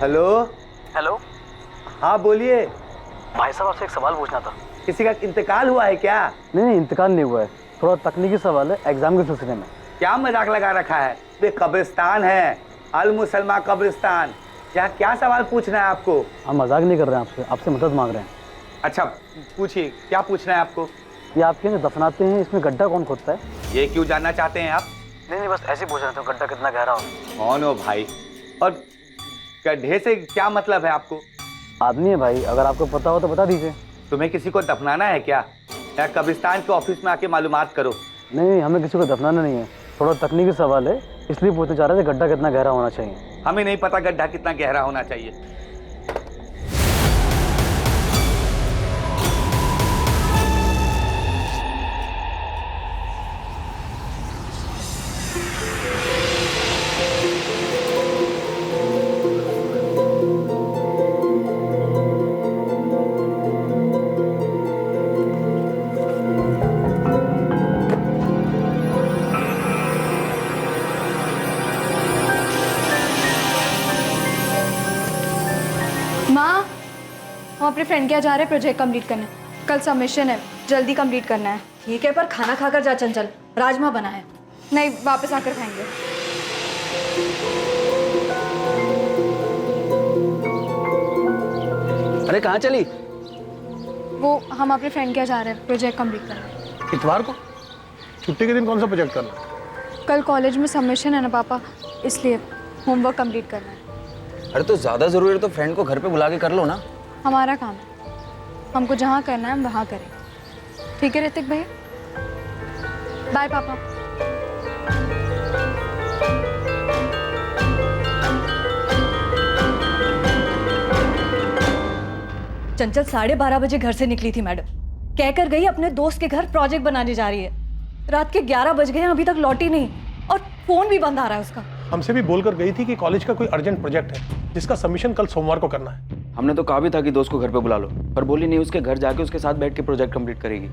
Hello. Hello. हाँ बोलिए। भाई साहब आपसे एक सवाल पूछना था। किसी का इंतकाल हुआ है क्या? नहीं, इंतकाल नहीं हुआ है, थोड़ा तकनीकी सवाल है एग्जाम के सिलसिले में। क्या मजाक लगा रखा है? ये कब्रिस्तान है, अल मुसलमान कब्रिस्तान। यहाँ क्या सवाल पूछना है आपको? हम मजाक नहीं कर रहे हैं, आपसे मदद मांग रहे हैं। अच्छा पूछिए, क्या पूछना है आपको? ये आपके यहाँ दफनाते हैं, इसमें गड्ढा कौन खोदता है? ये क्यों जानना चाहते हैं आप? नहीं बस ऐसे ही पूछ रहे थे गड्ढा कितना गहरा हो। कौन हो भाई? और गड्ढे से क्या मतलब है आपको? आदमी है भाई, अगर आपको पता हो तो बता दीजिए। तुम्हें किसी को दफनाना है क्या? या कब्रिस्तान के ऑफिस में आके मालूमात करो। नहीं, हमें किसी को दफनाना नहीं है, थोड़ा तकनीकी सवाल है, इसलिए पूछना चाह रहे थे गड्ढा कितना गहरा होना चाहिए। हमें नहीं पता गड्ढा कितना गहरा होना चाहिए। माँ, हम अपने फ्रेंड के यहाँ जा रहे हैं प्रोजेक्ट कंप्लीट करने। कल सबमिशन है, जल्दी कंप्लीट करना है। ठीक है, पर खाना खाकर जा चंचल, राजमा बना है। नहीं, वापस आकर खाएंगे। अरे कहाँ चली? वो हम अपने फ्रेंड के यहाँ जा रहे हैं प्रोजेक्ट कंप्लीट करने। इतवार को? छुट्टी के दिन कौन सा प्रोजेक्ट करना? कल कॉलेज में सबमिशन है ना पापा, इसलिए होमवर्क कंप्लीट करना है। अरे तो ज्यादा जरूरी है तो फ्रेंड को घर पे बुला के कर लो ना। हमारा काम है, हमको जहाँ करना है हम वहाँ करें। ठीक है ऋतिक भैया, बाय पापा। चंचल 12:30 बजे घर से निकली थी मैडम, कहकर गई अपने दोस्त के घर प्रोजेक्ट बनाने जा रही है। रात के 11 बज गए, अभी तक लौटी नहीं और फोन भी बंद आ रहा है उसका। हमसे भी बोलकर गई थी कि कॉलेज का कोई अर्जेंट प्रोजेक्ट है जिसका सबमिशन कल सोमवार को करना है। हमने तो कहा भी था कि दोस्त को घर पे बुला लो, पर बोली नहीं, उसके घर जाके उसके साथ बैठ के प्रोजेक्ट कंप्लीट करेगी।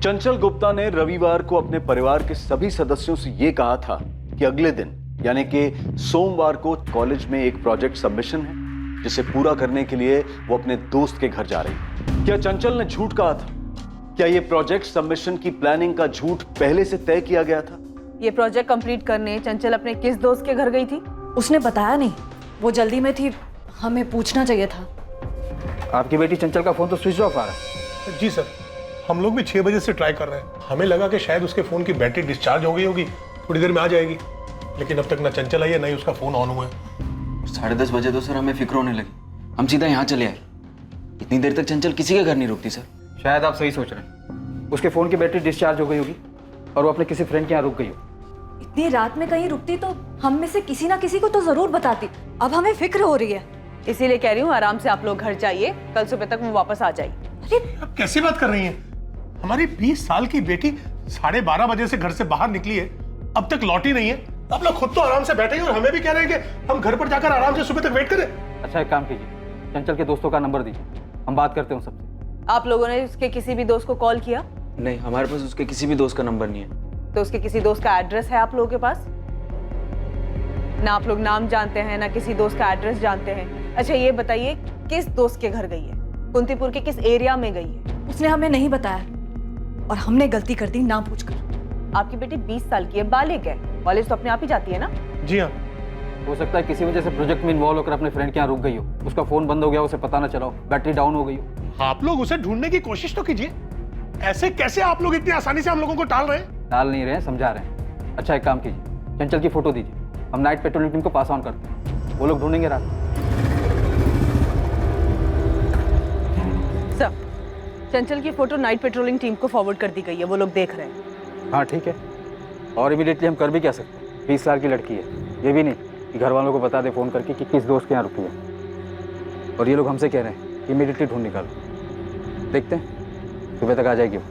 चंचल गुप्ता ने रविवार को अपने परिवार के सभी सदस्यों से यह कहा था कि अगले दिन यानी कि सोमवार को कॉलेज में एक प्रोजेक्ट सबमिशन है जिसे पूरा करने के लिए वो अपने दोस्त के घर जा रही है। क्या चंचल ने झूठ कहा था? क्या यह प्रोजेक्ट सबमिशन की प्लानिंग का झूठ पहले से तय किया गया था? ये प्रोजेक्ट कंप्लीट करने चंचल अपने किस दोस्त के घर गई थी? उसने बताया नहीं, वो जल्दी में थी, हमें पूछना चाहिए था। आपकी बेटी चंचल का फोन तो स्विच ऑफ आ रहा है। जी सर, हम लोग भी 6 बजे से ट्राई कर रहे हैं। हमें लगा कि शायद उसके फोन की बैटरी डिस्चार्ज हो गई होगी, थोड़ी देर में आ जाएगी, लेकिन अब तक ना चंचल आई है ना ही उसका फोन ऑन हुआ है। 10:30 बजे तो सर हमें फिक्र होने लगी, हम सीधा यहाँ चले आए। इतनी देर तक चंचल किसी के घर नहीं रुकती सर। शायद आप सही सोच रहे हैं, उसके फोन की बैटरी डिस्चार्ज हो गई होगी और वो अपने किसी फ्रेंड के यहाँ रुक गई हो। इतनी रात में कहीं रुकती तो हम में से किसी ना किसी को तो जरूर बताती। अब हमें फिक्र हो रही है, इसीलिए कह रही हूँ आराम से आप लोग घर जाइए, कल सुबह तक वो वापस आ जाएगी। अरे आप कैसी बात कर रही हैं? हमारी 20 साल की बेटी 12:30 बजे से घर से बाहर निकली है, अब तक लौटी नहीं है। आप लोग खुद तो आराम से बैठे हैं और हमें भी कह रहे हैं कि हम घर पर जाकर आराम से सुबह तक वेट करें। अच्छा एक काम कीजिए, चंचल के दोस्तों का नंबर दीजिए, हम बात करते हैं उन सबसे। आप लोगों ने उसके किसी भी दोस्त को कॉल किया? नहीं, हमारे पास उसके किसी भी दोस्त का नंबर नहीं है। तो उसके किसी दोस्त का एड्रेस है आप लोगों के पास? ना आप लोग नाम जानते हैं ना किसी दोस्त का एड्रेस जानते हैं। अच्छा ये बताइए किस दोस्त के घर गई है, कुंतीपुर के किस एरिया में गई है? उसने हमें नहीं बताया और हमने गलती कर दी ना पूछकर। आपकी बेटी 20 साल की है, बालिग है, कॉलेज तो अपने आप ही जाती है ना? जी हाँ। हो सकता है किसी वजह से प्रोजेक्ट में इन्वॉल्व होकर अपने फ्रेंड के यहाँ रुक गई हो, उसका फोन बंद हो गया, उसे पता ना चला हो, बैटरी डाउन हो गई हो। आप लोग उसे ढूंढने की कोशिश तो कीजिए। ऐसे कैसे आप लोग इतनी आसानी से हम लोगों को टाल रहे हैं? टाल नहीं रहे हैं, समझा रहे हैं। अच्छा एक काम कीजिए, चंचल की फोटो दीजिए, हम नाइट पेट्रोलिंग टीम को पास ऑन करते हैं, वो लोग ढूंढेंगे रात। सर, चंचल की फोटो नाइट पेट्रोलिंग टीम को फॉरवर्ड कर दी गई है, वो लोग देख रहे हैं। हाँ ठीक है, और इमीडिएटली हम कर भी क्या सकते हैं, 20 साल की लड़की है, ये भी नहीं कि घर वालों को बता दे फ़ोन करके कि किस दोस्त के यहाँ रुकी है। और ये लोग हमसे कह रहे हैं इमीडिएटली ढूंढ निकालो, देखते हैं सुबह तक आ जाएगी वो।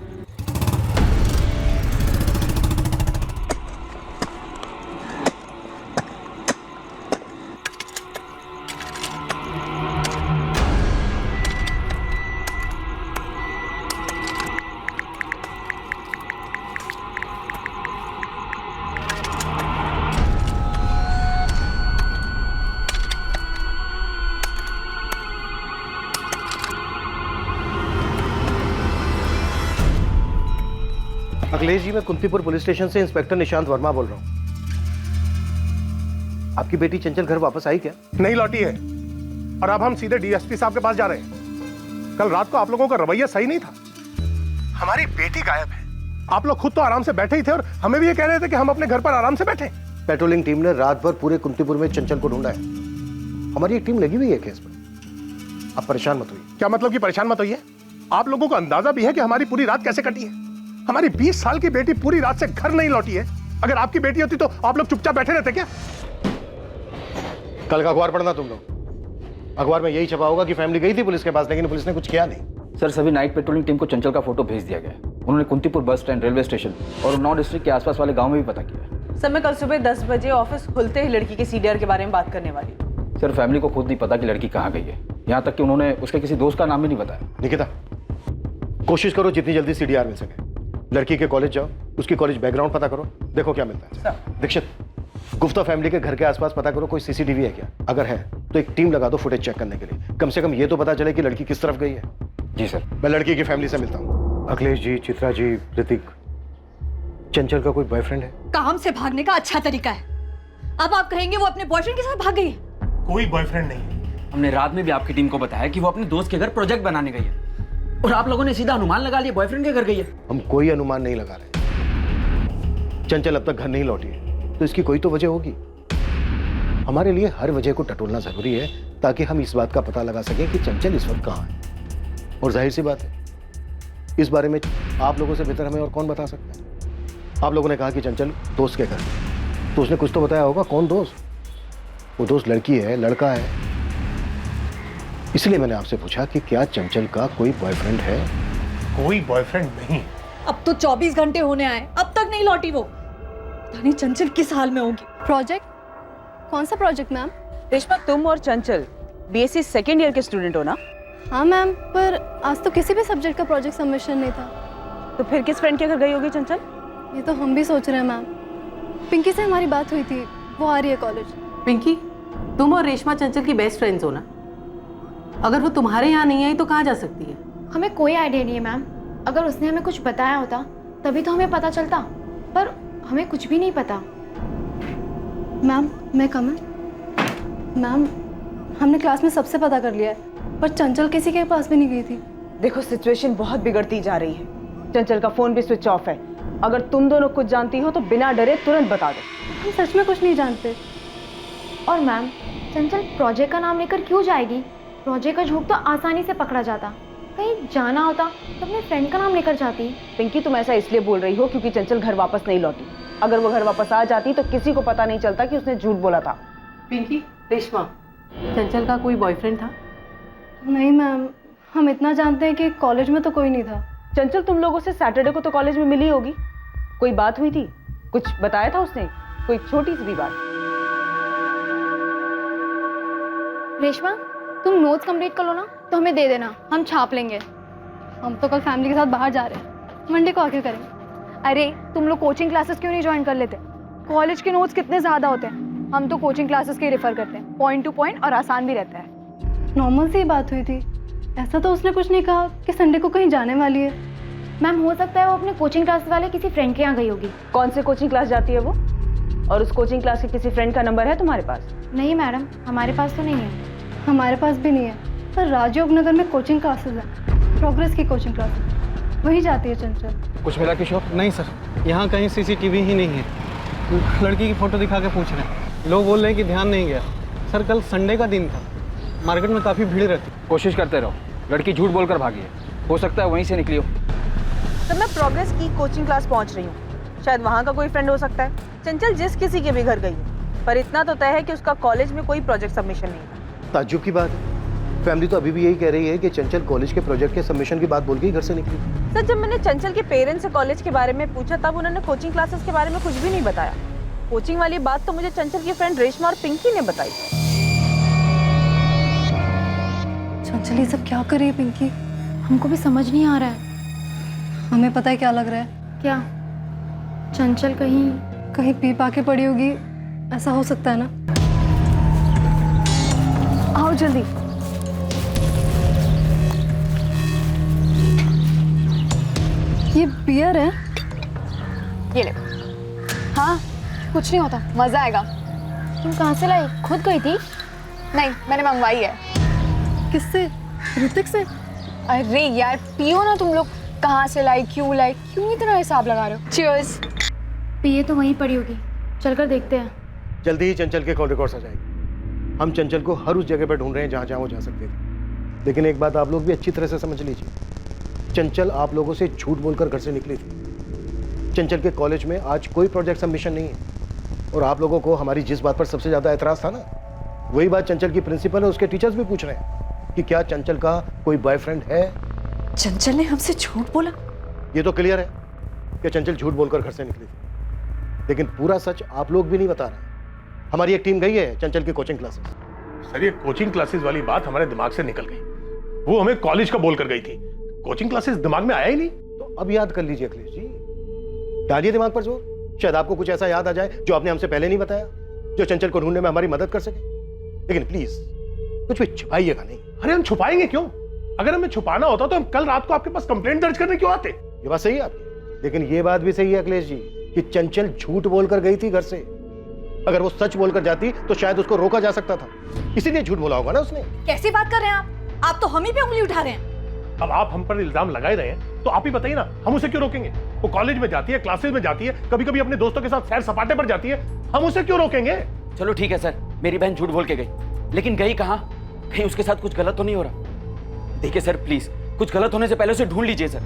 अखिलेश जी, मैं कुंतीपुर पुलिस स्टेशन से इंस्पेक्टर निशांत वर्मा बोल रहा हूँ। आपकी बेटी चंचल घर वापस आई क्या? नहीं लौटी है, और अब हम सीधे डीएसपी साहब के पास जा रहे हैं। कल रात को आप लोगों का रवैया सही नहीं था। हमारी बेटी गायब है। आप लोग खुद तो आराम से बैठे ही थे और हमें भी ये कह रहे थे कि हम अपने घर पर आराम से बैठे। पेट्रोलिंग टीम ने रात भर पूरे कुंतीपुर में चंचल को ढूंढा है। हमारी एक टीम लगी हुई है केस पर। आप परेशान मत होइए। क्या मतलब कि परेशान मत होइए? आप लोगों को अंदाजा भी है कि हमारी पूरी रात कैसे कटी है? हमारी 20 साल की बेटी पूरी रात से घर नहीं लौटी है। अगर आपकी बेटी होती तो आप लोग चुपचाप बैठे रहते क्या? कल का अखबार पढ़ना तुम लोग। अखबार में यही छपा होगा कि फैमिली गई थी पुलिस के पास, लेकिन पुलिस ने कुछ किया नहीं। सर, सभी नाइट पेट्रोलिंग टीम को चंचल का फोटो भेज दिया गया है। उन्होंने कुंतीपुर बस स्टैंड, रेलवे स्टेशन और उन्नाव डिस्ट्रिक्ट के आसपास वाले गांव में भी पता किया। सर, मैं कल सुबह 10 बजे ऑफिस खुलते ही लड़की के सीडीआर के बारे में बात करने वाली हूँ। सर, फैमिली को खुद नहीं पता कि लड़की कहाँ गई है। यहाँ तक कि उन्होंने उसके किसी दोस्त का नाम भी नहीं बताया। निकिता, कोशिश करो जितनी जल्दी सीडीआर मिल सके। लड़की के कॉलेज जाओ, उसकी कॉलेज बैकग्राउंड पता करो, देखो क्या मिलता है। दीक्षित, गुप्ता फैमिली के घर के आसपास पता करो कोई सीसीटीवी है क्या। अगर है तो एक टीम लगा दो फुटेज चेक करने के लिए। कम से कम ये तो पता चले कि लड़की किस तरफ गई है। जी सर। मैं लड़की की फैमिली से मिलता हूँ। अखिलेश जी, चित्रा जी, ऋतिक, चंचल का कोई बॉयफ्रेंड है? काम से भागने का अच्छा तरीका है। अब आप कहेंगे वो अपने बॉयफ्रेंड के साथ भाग गई है? कोई बॉयफ्रेंड नहीं। हमने रात में भी आपकी टीम को बताया कि वो अपने दोस्त के घर प्रोजेक्ट बनाने गई है, और आप लोगों ने सीधा अनुमान लगा लिया बॉयफ्रेंड के घर गई है। हम कोई अनुमान नहीं लगा रहे। चंचल अब तक घर नहीं लौटी है, तो इसकी कोई तो वजह होगी। हमारे लिए हर वजह को टटोलना जरूरी है ताकि हम इस बात का पता लगा सकें कि चंचल इस वक्त कहाँ है। और जाहिर सी बात है, इस बारे में आप लोगों से बेहतर हमें और कौन बता सकता है। आप लोगों ने कहा कि चंचल दोस्त के घर, तो उसने कुछ तो बताया होगा। कौन दोस्त? वो दोस्त लड़की है, लड़का है? इसलिए मैंने आपसे पूछा कि क्या चंचल का कोई बॉयफ्रेंड है? कोई बॉयफ्रेंड नहीं। अब तो 24 घंटे होने आए, अब तक नहीं लौटी वो। पता नहीं चंचल किस हाल में होगी। प्रोजेक्ट? कौन सा प्रोजेक्ट मैम? रेशमा, तुम और चंचल बीएससी सेकेंड ईयर के स्टूडेंट हो ना? हाँ मैम, पर आज तो किसी भी सब्जेक्ट का प्रोजेक्ट सबमिशन नहीं था। तो फिर किस फ्रेंड के घर गई होगी चंचल? ये तो हम भी सोच रहे हैं मैम। पिंकी से हमारी बात हुई थी, वो आ रही है कॉलेज। पिंकी, तुम और रेशमा चंचल की बेस्ट फ्रेंड्स हो ना? अगर वो तुम्हारे यहाँ नहीं आई तो कहाँ जा सकती है? हमें कोई आइडिया नहीं है मैम। अगर उसने हमें कुछ बताया होता तभी तो हमें पता चलता, पर हमें कुछ भी नहीं पता। मैम, मैं कम? मैम, हमने क्लास में सबसे पता कर लिया है, पर चंचल किसी के पास भी नहीं गई थी। देखो, सिचुएशन बहुत बिगड़ती जा रही है। चंचल का फोन भी स्विच ऑफ है। अगर तुम दोनों कुछ जानती हो तो बिना डरे तुरंत बता दो। हम सच में कुछ नहीं जानते। और मैम, चंचल प्रोजेक्ट का नाम लेकर क्यों जाएगी? प्रोजेक्ट का झूठ तो आसानी से पकड़ा जाता। कहीं जाना होता तो अपने फ्रेंड का नाम लेकर जाती। पिंकी, तुम ऐसा इसलिए बोल रही हो क्योंकि चंचल घर वापस नहीं लौटी। अगर वो घर वापस आ जाती तो किसी को पता नहीं चलता कि उसने झूठ बोला था। पिंकी, रेशमा, चंचल का कोई बॉयफ्रेंड था? नहीं मैम, हम इतना जानते हैं कि कॉलेज में तो कोई नहीं था। चंचल तुम लोगों से सैटरडे को तो कॉलेज में मिली होगी। कोई बात हुई थी? कुछ बताया था उसने? कोई छोटी सी भी बात? रेशमा, तुम नोट्स कंप्लीट कर लो ना, तो हमें दे देना, हम छाप लेंगे। हम तो कल फैमिली के साथ बाहर जा रहे हैं, मंडे को आके करेंगे। अरे, तुम लोग कोचिंग क्लासेस क्यों नहीं ज्वाइन कर लेते? कॉलेज के नोट्स कितने ज़्यादा होते हैं। हम तो कोचिंग क्लासेस के रेफर करते हैं, पॉइंट टू पॉइंट, और आसान भी रहता है। नॉर्मल सी बात हुई थी। ऐसा तो उसने कुछ नहीं कहा कि संडे को कहीं जाने वाली है। मैम, हो सकता है वो अपने कोचिंग क्लास वाले किसी फ्रेंड के यहाँ गई होगी। कौन से कोचिंग क्लास जाती है वो? और उस कोचिंग क्लास के किसी फ्रेंड का नंबर है तुम्हारे पास? नहीं मैडम, हमारे पास तो नहीं है। हमारे पास भी नहीं है, पर राजयोग नगर में कोचिंग क्लासेस हैं, प्रोग्रेस की कोचिंग क्लासेस, वहीं जाती है चंचल। कुछ मिला किशोर? नहीं सर, यहाँ कहीं सीसीटीवी ही नहीं है। लड़की की फोटो दिखा के पूछ रहे हैं। लोग बोल रहे हैं कि ध्यान नहीं गया। सर, कल संडे का दिन था, मार्केट में काफ़ी भीड़ रहती। कोशिश करते रहो। लड़की झूठ बोलकर भागी है, हो सकता है वहीं से निकली हो। तो मैं प्रोग्रेस की कोचिंग क्लास पहुंच रही हूँ, शायद वहाँ का कोई फ्रेंड हो सकता है। चंचल जिस किसी के भी घर गई है, पर इतना तो तय है कि उसका कॉलेज में कोई प्रोजेक्ट सबमिशन नहीं था। ताज्जुब की बात है, फैमिली तो अभी भी यही कह रही है कि चंचल कॉलेज के प्रोजेक्ट के सबमिशन की बात बोल के ही घर से निकली। सर, जब मैंने चंचल के पेरेंट्स से कॉलेज के बारे में पूछा तब उन्होंने कोचिंग क्लासेस के बारे में कुछ भी नहीं बताया। कोचिंग वाली बात तो मुझे चंचल की फ्रेंड रेशमा और पिंकी ने बताई। चंचल ये सब क्या कर रही है पिंकी? हमको भी समझ नहीं आ रहा है। हमें पता है क्या लग रहा है। क्या? चंचल कहीं कहीं पी पा के पड़ी होगी, ऐसा हो सकता है ना? आओ जल्दी। ये बियर है? ये ले। हाँ कुछ नहीं होता, मजा आएगा। तुम कहाँ से लाई? खुद गई थी? नहीं, मैंने मंगवाई है। किससे? ऋतिक से? अरे यार पियो ना तुम लोग। कहाँ से लाई, क्यों इतना हिसाब लगा रहे हो? चीयर्स। पिए तो वहीं पड़ी होगी, चलकर देखते हैं। जल्दी ही चंचल के कॉल रिकॉर्ड्स आ जाएंगे। हम चंचल को हर उस जगह पर ढूंढ रहे हैं जहाँ जहाँ वो जा सकते थे। लेकिन एक बात आप लोग भी अच्छी तरह से समझ लीजिए, चंचल आप लोगों से झूठ बोलकर घर से निकली थी। चंचल के कॉलेज में आज कोई प्रोजेक्ट सबमिशन नहीं है। और आप लोगों को हमारी जिस बात पर सबसे ज़्यादा एतराज़ था ना, वही बात चंचल की प्रिंसिपल और उसके टीचर्स भी पूछ रहे हैं कि क्या चंचल का कोई बॉयफ्रेंड है। चंचल ने हमसे झूठ बोला? ये तो क्लियर है कि चंचल झूठ बोलकर घर से निकली थी, लेकिन पूरा सच आप लोग भी नहीं बता रहे। हमारी एक टीम गई है चंचल की कोचिंग क्लासेस। सर ये कोचिंग क्लासेस वाली बात हमारे दिमाग से निकल गई। वो हमें कॉलेज का बोल कर गई थी, कोचिंग क्लासेस दिमाग में आया ही नहीं। तो अब याद कर लीजिए अखिलेश जी, डालिए दिमाग पर जोर। शायद आपको कुछ ऐसा याद आ जाए जो आपने हमसे पहले नहीं बताया, जो चंचल को ढूंढने में हमारी मदद कर सके। लेकिन प्लीज कुछ भी छुपाइएगा नहीं। अरे हम छुपाएंगे क्यों? अगर हमें छुपाना होता तो हम कल रात को आपके पास कंप्लेंट दर्ज करने क्यों आते? ये बात सही है आपकी, लेकिन ये बात भी सही है अखिलेश जी कि चंचल झूठ बोलकर गई थी घर से। अगर वो सच बोलकर जाती तो शायद उसको रोका जा सकता था, इसीलिए झूठ बोला होगा ना उसने। कैसी बात कर रहे हैं आप तो हम ही पे उंगली उठा रहे हैं। अब आप हम पर इल्जाम लगाए रहे हैं तो आप ही बताइए ना, हम उसे क्यों रोकेंगे? वो कॉलेज में जाती है, क्लासेस में जाती है, कभी कभी अपने दोस्तों के साथ सैर सपाटे पर जाती है, हम उसे क्यों रोकेंगे? चलो ठीक है सर, मेरी बहन झूठ बोल के गई, लेकिन गई कहाँ? कहीं उसके साथ कुछ गलत तो नहीं हो रहा? देखिए सर प्लीज, कुछ गलत होने से पहले उसे ढूंढ लीजिए सर।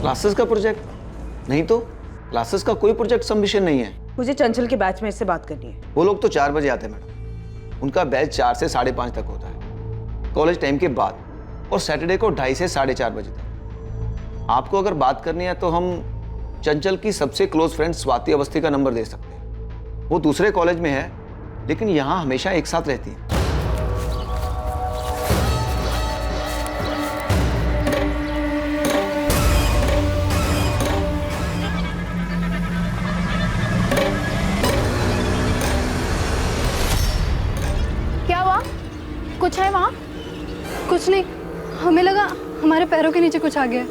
क्लासेस का प्रोजेक्ट नहीं, तो क्लासेस का कोई प्रोजेक्ट सबमिशन नहीं है। मुझे चंचल के बैच में इससे बात करनी है। वो लोग तो 4 बजे आते हैं मैडम, उनका बैच 4 से 5:30 तक होता है, कॉलेज टाइम के बाद, और सैटरडे को 2:30 से 4:30 बजे तक। आपको अगर बात करनी है तो हम चंचल की सबसे क्लोज फ्रेंड स्वाति अवस्थी का नंबर दे सकते हैं। वो दूसरे कॉलेज में है, लेकिन यहाँ हमेशा एक साथ रहती है। क्या हुआ? कुछ है वहाँ? कुछ नहीं, हमें लगा हमारे पैरों के नीचे कुछ आ गया।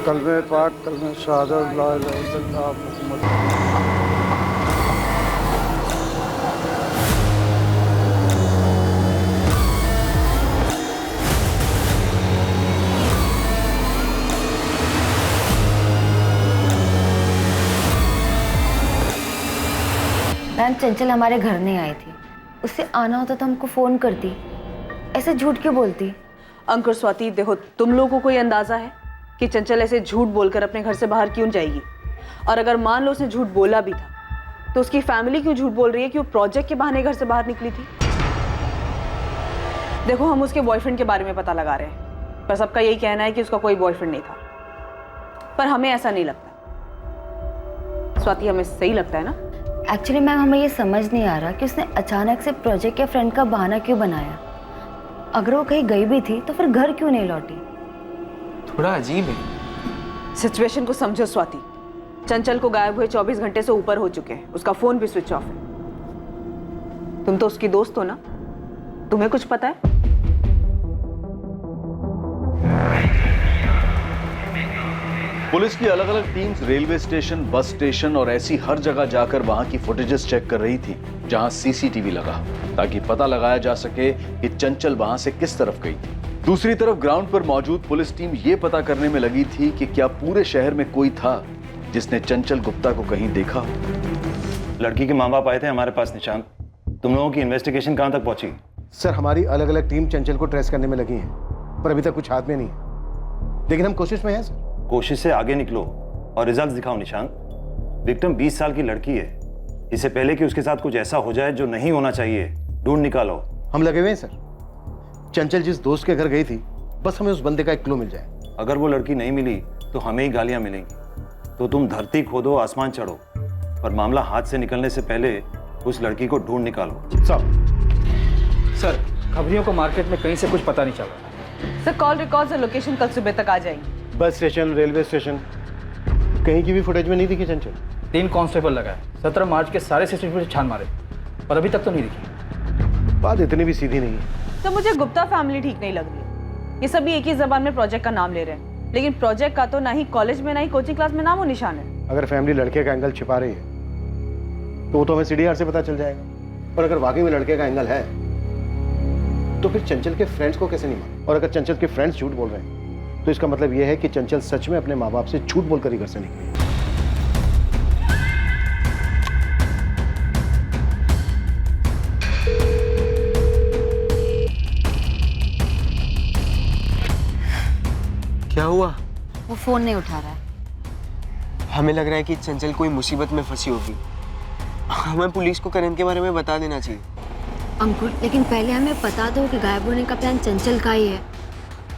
कलमे पाक, कलमे शहादत, ला इलाहा इल्लल्लाह मुहम्मद। मैम चंचल हमारे घर नहीं आई थी, उससे आना होता तो हमको फ़ोन करती, ऐसे झूठ क्यों बोलती? अंकुर स्वाति देखो, तुम लोगों को कोई अंदाजा है कि चंचल ऐसे झूठ बोलकर अपने घर से बाहर क्यों जाएगी? और अगर मान लो उसने झूठ बोला भी था तो उसकी फैमिली क्यों झूठ बोल रही है कि वो प्रोजेक्ट के बहाने घर से बाहर निकली थी? देखो हम उसके बॉयफ्रेंड के बारे में पता लगा रहे हैं, पर सबका यही कहना है कि उसका कोई बॉयफ्रेंड नहीं था, पर हमें ऐसा नहीं लगता। स्वाति हमें सही लगता है ना? एक्चुअली मैम हमें ये समझ नहीं आ रहा कि उसने अचानक से प्रोजेक्ट या फ्रेंड का बहाना क्यों बनाया। अगर वो कहीं गई भी थी तो फिर घर क्यों नहीं लौटी? थोड़ा अजीब है। सिचुएशन को समझो स्वाति, चंचल को गायब हुए 24 घंटे से ऊपर हो चुके हैं, उसका फोन भी स्विच ऑफ है। तुम तो उसकी दोस्त हो ना, तुम्हें कुछ पता है? पुलिस की अलग अलग teams railway station, bus station और ऐसी हर जगह जाकर वहां की फुटेजेस चेक कर रही थी जहां सीसीटीवी लगा, ताकि पता लगाया जा सके कि चंचल वहां से किस तरफ गई थी। दूसरी तरफ ग्राउंड पर मौजूद पुलिस टीम ये पता करने में लगी थी कि क्या पूरे शहर में कोई था जिसने चंचल गुप्ता को कहीं देखा हो। लड़की के माँ बाप आए थे हमारे पास निशांत, तुम लोगों की इन्वेस्टिगेशन कहाँ तक पहुंची? सर हमारी अलग अलग टीम चंचल को ट्रेस करने में लगी है, पर अभी तक कुछ हाथ में नहीं है, लेकिन हम कोशिश में हैं सर। कोशिश से आगे निकलो और रिजल्ट दिखाओ निशांत। विक्टिम 20 साल की लड़की है, इससे पहले कि उसके साथ कुछ ऐसा हो जाए जो नहीं होना चाहिए, ढूंढ निकालो। हम लगे हुए हैं सर। चंचल जिस दोस्त के घर गई थी, बस हमें उस बंदे का एक क्लू मिल जाए। अगर वो लड़की नहीं मिली तो हमें ही गालियां मिलेंगी, तो तुम धरती खोदो आसमान चढ़ो, और मामला हाथ से निकलने से पहले उस लड़की को ढूंढ निकालो। सर खबरियों को मार्केट में कहीं से कुछ पता नहीं चल रहा। सर कॉल रिकॉर्ड्स और लोकेशन कल सुबह तक आ जाएंगी। बस स्टेशन, रेलवे स्टेशन, कहीं की भी फुटेज में नहीं दिखी चंचल। 3 कांस्टेबल लगा है, 17 मार्च के सारे सीसीटीवी छान मारे, पर अभी तक तो नहीं दिखी। बात इतनी भी सीधी नहीं है। तो मुझे गुप्ता फैमिली ठीक नहीं लग रही। ये सभी एक ही जबान में प्रोजेक्ट का नाम ले रहे हैं, लेकिन प्रोजेक्ट का तो ना ही कॉलेज में ना ही कोचिंग क्लास में नाम और निशान है। अगर फैमिली लड़के का एंगल छिपा रही है तो वो तो हमें सीडीआर से पता चल जाएगा। और अगर वाकई में लड़के का एंगल है तो फिर चंचल के फ्रेंड्स को कैसे नहीं मालूम? और अगर चंचल के फ्रेंड्स झूठ बोल रहे हैं तो इसका मतलब यह है कि चंचल सच में अपने माँ बाप से झूठ बोलकर ही घर से निकली। क्या हुआ? वो फोन नहीं उठा रहा है। हमें लग रहा है कि चंचल कोई मुसीबत में फंसी होगी। हमें पुलिस को करण के बारे में बता देना चाहिए। अंकुर, लेकिन पहले हमें पता दो कि गायब होने का प्लान चंचल का ही है।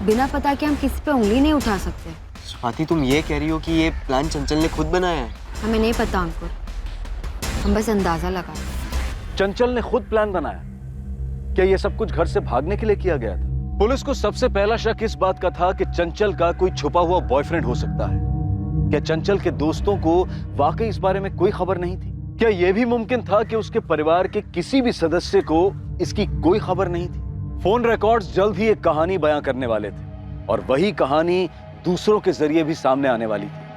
बिना पता के हम किसी पे उंगली नहीं उठा सकते। स्वाति, तुम ये कह रही हो कि ये प्लान चंचल ने खुद बनाया है? हमें नहीं पता अंकुर, हम बस अंदाजा लगा रहे हैं। चंचल ने खुद प्लान बनाया? क्या ये सब कुछ घर से भागने के लिए किया गया था? पुलिस को सबसे पहला शक इस बात का था कि चंचल का कोई छुपा हुआ बॉयफ्रेंड हो सकता है। क्या चंचल के दोस्तों को वाकई इस बारे में कोई खबर नहीं थी? क्या यह भी मुमकिन था कि उसके परिवार के किसी भी सदस्य को इसकी कोई खबर नहीं थी? फोन रिकॉर्ड्स जल्द ही एक कहानी बयां करने वाले थे और वही कहानी दूसरों के जरिए भी सामने आने वाली थी।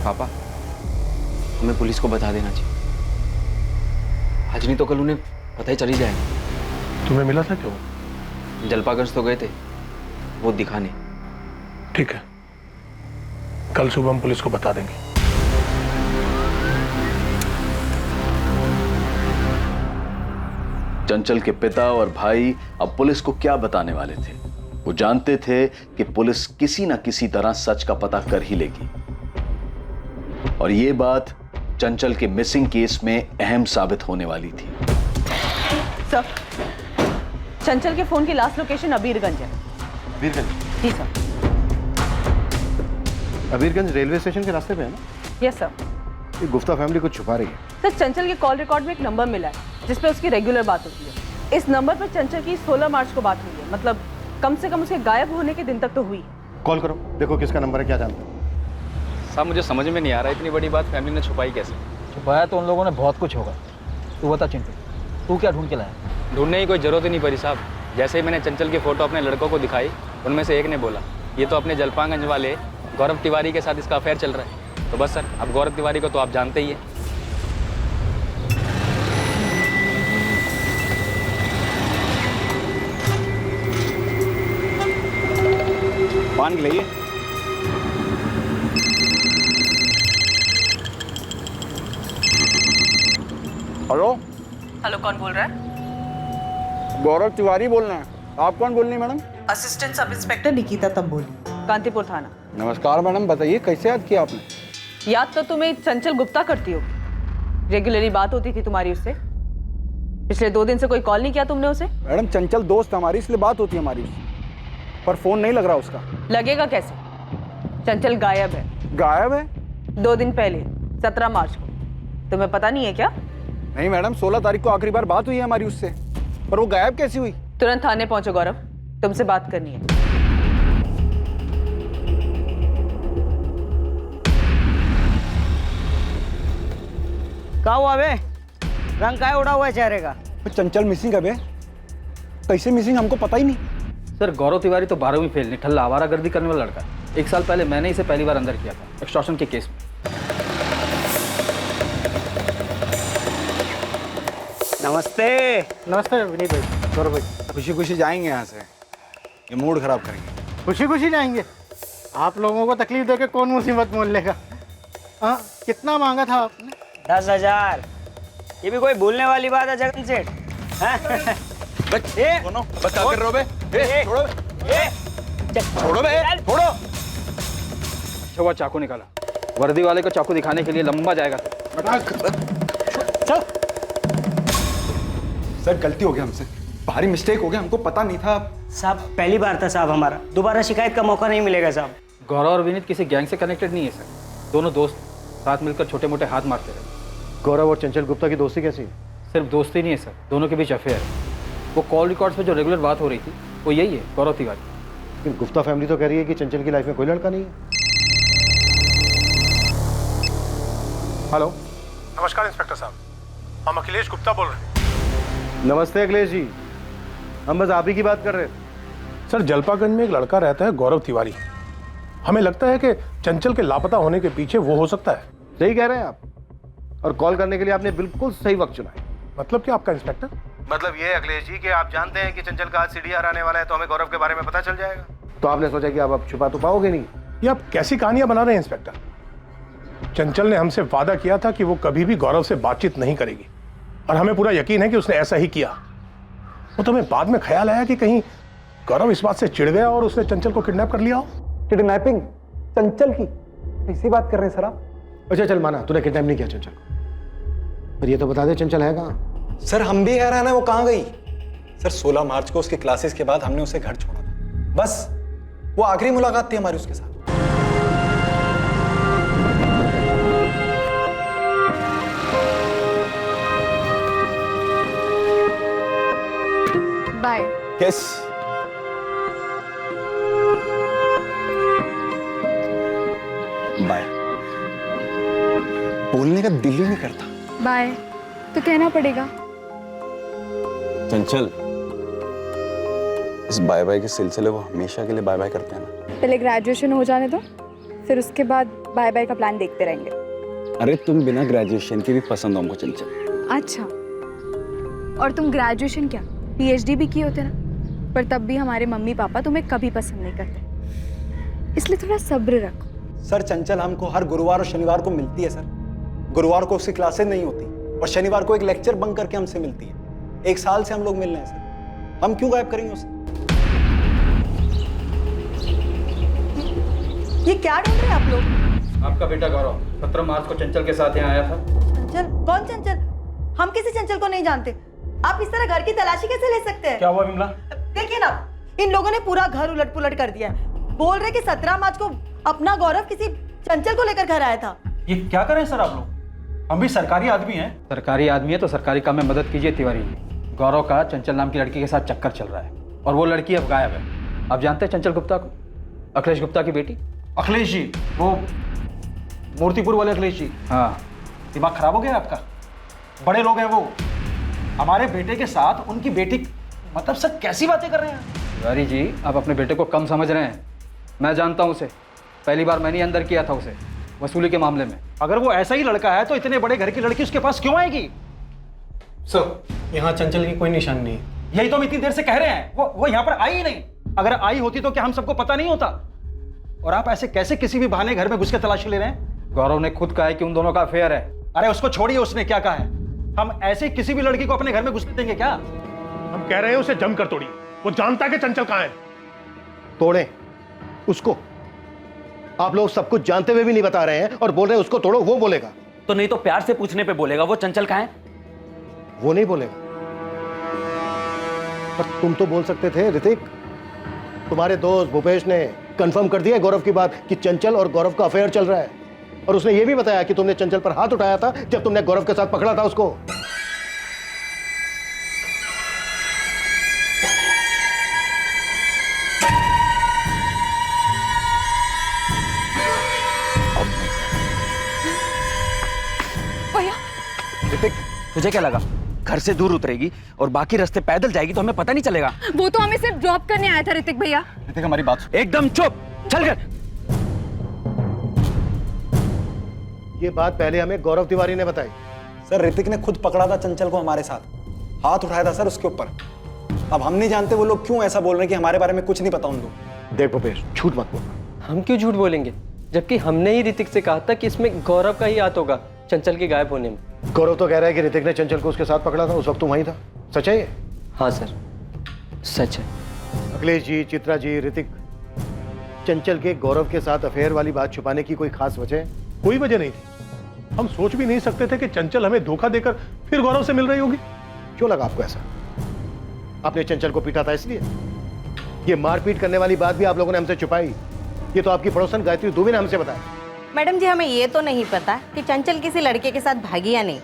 पापा, हमें पुलिस को बता देना चाहिए। आज नहीं तो कल उन्हें पता ही चली जाएगा। तुम्हें मिला था क्यों? जलपागंज तो गए थे वो दिखाने। ठीक है, कल सुबह हम पुलिस को बता देंगे। चंचल के पिता और भाई अब पुलिस को क्या बताने वाले थे? वो जानते थे कि पुलिस किसी ना किसी तरह सच का पता कर ही लेगी और ये बात चंचल के मिसिंग केस में अहम साबित होने वाली थी। सर, चंचल के फोन की लास्ट लोकेशन अबीरगंज है। अबीरगंज? जी सर। अबीरगंज रेलवे स्टेशन के रास्ते पे है ना? Yes sir. ये गुप्ता फैमिली कुछ छुपा रही है। सर, चंचल के कॉल रिकॉर्ड में एक नंबर मिला है जिसपे उसकी रेगुलर बात होती है। इस नंबर पर चंचल की 16 मार्च को बात हुई है, मतलब कम से कम उसके गायब होने के दिन तक तो हुई। कॉल करो, देखो किसका नंबर है, क्या जानते हो? साहब मुझे समझ में नहीं आ रहा इतनी बड़ी बात फैमिली ने छुपाई कैसे? छुपाया तो उन लोगों ने बहुत कुछ होगा। तू बता चिंटू, तू क्या ढूंढ के लाया? ढूंढने की कोई जरूरत ही नहीं पड़ी साहब। जैसे ही मैंने चंचल की फ़ोटो अपने लड़कों को दिखाई, उनमें से एक ने बोला ये तो अपने जलपागंज वाले गौरव तिवारी के साथ इसका अफेयर चल रहा है। तो बस सर, अब गौरव तिवारी को तो आप जानते ही हैं। पान के लिए हेलो। हेलो, कौन बोल रहा है? गौरव तिवारी बोल रहे हैं। आप कौन बोल रही madam? Assistant sub inspector Nikita तब बोली, कांतिपुर थाना। नमस्कार मैडम, बताइए कैसे याद किया आपने? याद तो तुम्हें चंचल गुप्ता करती हो। रेगुलरली बात होती थी तुम्हारी उससे। पिछले 2 दिन से कोई कॉल नहीं किया तुमने उसे? मैडम चंचल दोस्त हमारी, इसलिए बात होती है हमारी, पर फोन नहीं लग रहा उसका। लगेगा कैसे? चंचल गायब है। गायब है? 2 दिन पहले 17 मार्च को। तुम्हें पता नहीं है क्या? नहीं मैडम, 16 तारीख को आखिरी बार बात हुई है हमारी उससे, पर वो गायब कैसी हुई? तुरंत थाने पहुंचो गौरव, तुमसे बात करनी है। क्या हुआ बे? रंग काय उड़ा हुआ है चेहरे का? चंचल मिसिंग है बे। कैसे मिसिंग हमको पता ही नहीं। सर गौरव तिवारी तो 12वीं फेल निठल्ला आवारागर्दी करने वाला लड़का। 1 साल पहले मैंने इसे पहली बार अंदर किया था एक्सटॉर्शन के केस में। नमस्ते। नमस्ते विनीत भाई, गौरव भाई। खुशी खुशी जाएंगे यहाँ से, ये मूड खराब करेंगे। खुशी खुशी जाएंगे? आप लोगों को तकलीफ देके कौन मुसीबत मोल लेगा? हाँ, कितना मांगा था आपने? 10,000। ये भी कोई भूलने वाली बात है जगन सेठ? बस क्या कर रहे हो बे? छोड़ो छोड़ो बे, छोड़ो। अच्छा हुआ चाकू निकाला, वर्दी वाले को चाकू दिखाने के लिए लंबा जाएगा। चल। सर गलती हो गया हमसे, भारी मिस्टेक हो गया, हमको पता नहीं था। साहब पहली बार था साहब हमारा, दोबारा शिकायत का मौका नहीं मिलेगा साहब। गौरव और विनीत किसी गैंग से कनेक्टेड नहीं है सर, दोनों दोस्त साथ मिलकर छोटे मोटे हाथ मारते रहे। गौरव और चंचल गुप्ता की दोस्ती कैसी है? सिर्फ दोस्ती नहीं है सर, दोनों के बीच अफेयर है। वो कॉल रिकॉर्ड्स पे जो रेगुलर बात हो रही थी वो यही है, गौरव तिवारी। लेकिन गुप्ता फैमिली तो कह रही है कि चंचल की लाइफ में कोई लड़का नहीं है। हेलो, नमस्कार इंस्पेक्टर साहब, हम अखिलेश गुप्ता बोल रहे हैं। नमस्ते अखिलेश जी, हम बस आप ही की बात कर रहे थे। सर, जलपागंज में एक लड़का रहता है गौरव तिवारी। हमें लगता है कि चंचल के लापता होने के पीछे वो हो सकता है। सही कह रहे हैं आप, और कॉल करने के लिए आपने बिल्कुल सही वक्त चुना है। मतलब क्या आपका इंस्पेक्टर? मतलब ये अखिलेश जी कि आप जानते हैं कि चंचल का आज सीडीआर आने वाला है, तो हमें गौरव के बारे में पता चल जाएगा। तो आपने सोचा कि आप छुपा तो पाओगे नहीं। ये आप कैसी कहानियां बना रहे हैं इंस्पेक्टर? चंचल ने हमसे वादा किया था कि वो कभी भी गौरव से बातचीत नहीं करेगी, और हमें पूरा यकीन है कि उसने ऐसा ही किया। वो तो हमें बाद में ख्याल आया कि कहीं गौरव इस बात से चिढ़ गया और उसने चंचल को किडनैप कर लिया हो। किडनैपिंग चंचल की? ऐसी बात कर रहे हैं सर आप? अच्छा चल माना तूने किडनैप नहीं किया चंचल को, पर ये तो बता दे चंचल है कहाँ? सर हम भी हैरान है वो कहाँ गई। सर 16 मार्च को उसके क्लासेस के बाद हमने उसे घर छोड़ा था, बस वो आखिरी मुलाकात थी हमारी उसके साथ। बाय। किस? बाय। बोलने का दिल ही नहीं करता। बाय तो कहना पड़ेगा। चंचल, इस बाय बाय के सिलसिले को हमेशा के लिए बाय बाय करते हैं ना। पहले ग्रेजुएशन हो जाने दो, फिर उसके बाद बाय बाय का प्लान देखते रहेंगे। अरे तुम बिना ग्रेजुएशन के भी पसंद हो हमको चंचल। अच्छा, और तुम ग्रेजुएशन क्या पीएचडी भी किए होते ना, पर तब भी हमारे मम्मी पापा तुम्हें कभी पसंद नहीं करते, इसलिए थोड़ा सब्र रखो। सर चंचल हमको हर गुरुवार और शनिवार को मिलती है सर। गुरुवार को उसकी क्लासेस नहीं होती और शनिवार को एक लेक्चर बंक करके हमसे मिलती है। 1 साल से हम लोग मिल रहे हैं सर, हम क्यों गायब करेंगे उसे? ये क्या ढूंढ रहे हैं आप लोग? आपका बेटा गौरव 17 मार्च को चंचल के साथ यहाँ आया था। चंचल? कौन चंचल? हम किसी चंचल को नहीं जानते। आप इस तरह घर की तलाशी कैसे ले सकते हैं? क्या हुआ विमला? देखिए ना, इन लोगों ने पूरा घर उलट पुलट कर दिया है। बोल रहे कि 17 मार्च को अपना गौरव किसी चंचल को लेकर घर आया था। ये क्या करें सर आप लोग? हम भी सरकारी आदमी हैं। सरकारी आदमी है तो सरकारी काम में मदद कीजिए तिवारी जी। गौरव का चंचल नाम की लड़की के साथ चक्कर चल रहा है और वो लड़की अब गायब है। आप जानते हैं चंचल गुप्ता को, अखिलेश गुप्ता की बेटी? अखिलेश जी, वो मूर्तिपुर वाले अखिलेश जी? हाँ। दिमाग खराब हो गया आपका? बड़े लोग हैं वो, हमारे बेटे के साथ उनकी बेटी, मतलब सर कैसी बातें कर रहे हैं तिवारी जी? आप अपने बेटे को कम समझ रहे हैं। मैं जानता हूँ उसे, पहली बार मैंने अंदर किया था उसे वसूली के मामले में। अगर वो ऐसा ही लड़का है तो इतने बड़े घर की लड़की उसके पास क्यों आएगी? सर यहाँ चंचल की कोई निशानी नहीं है। यही तो हम इतनी देर से कह रहे हैं, वो यहाँ पर आई ही नहीं। अगर आई होती तो क्या हम सबको पता नहीं होता? और आप ऐसे कैसे किसी भी बहाने घर में घुस के तलाशी ले रहे हैं? गौरव ने खुद कहा है कि उन दोनों का अफेयर है। अरे उसको छोड़िए, उसने क्या कहा है? हम ऐसे किसी भी लड़की को अपने घर में घुसने देंगे क्या? हम कह रहे हैं उसे जमकर तोड़िए, वो जानता है कि चंचल कहाँ है। तोड़े उसको? आप लोग सब कुछ जानते हुए भी नहीं बता रहे हैं और बोल रहे हैं उसको तोड़ो, वो बोलेगा। तो नहीं तो प्यार से पूछने पे बोलेगा वो चंचल कहाँ है? वो नहीं बोलेगा। पर तुम तो बोल सकते थे ऋतिक। तुम्हारे दोस्त भूपेश ने कंफर्म कर दिया गौरव की बात कि चंचल और गौरव का अफेयर चल रहा है, और उसने ये भी बताया कि तुमने चंचल पर हाथ उठाया था जब तुमने गौरव के साथ पकड़ा था उसको। ऋतिक, तुझे क्या लगा घर से दूर उतरेगी और बाकी रास्ते पैदल जाएगी तो हमें पता नहीं चलेगा? वो तो हमें सिर्फ ड्रॉप करने आया था ऋतिक भैया। ऋतिक हमारी बात सुन। एकदम चुप, चल कर। ये बात पहले हमें गौरव तिवारी ने बताई। सर ऋतिक ने खुद पकड़ा था चंचल को हमारे साथ, हाथ उठाया था सर उसके ऊपर। अब हम नहीं जानते वो लोग क्यों ऐसा बोल रहे हैं कि हमारे बारे में कुछ नहीं पता उनको। देख भूपेश, झूठ मत बोल। हम क्यों झूठ बोलेंगे, जबकि हमने ही ऋतिक से कहा था कि इसमें गौरव का ही हाथ होगा चंचल के गायब होने में। गौरव तो कह रहा है कि ऋतिक ने चंचल को उसके साथ पकड़ा था, उस वक्त तुम वहीं था। सच है ये? हाँ सर, सच है। अखिलेश जी, चित्रा जी, ऋतिक, चंचल के गौरव के साथ अफेयर वाली बात छुपाने की कोई खास वजह? कोई वजह नहीं थी। हम सोच भी नहीं सकते थे कि चंचल हमें धोखा देकर फिर गौरव से मिल रही होगी। क्यों लगा आपको ऐसा? आपने चंचल को पीटा था इसलिए? ये मारपीट करने वाली बात भी आप लोगों ने हमसे छुपाई। ये तो आपकी पड़ोसन गायत्री दुबे ने हमसे बताया। मैडम जी, हमें ये तो नहीं पता कि चंचल किसी लड़के के साथ भागी या नहीं,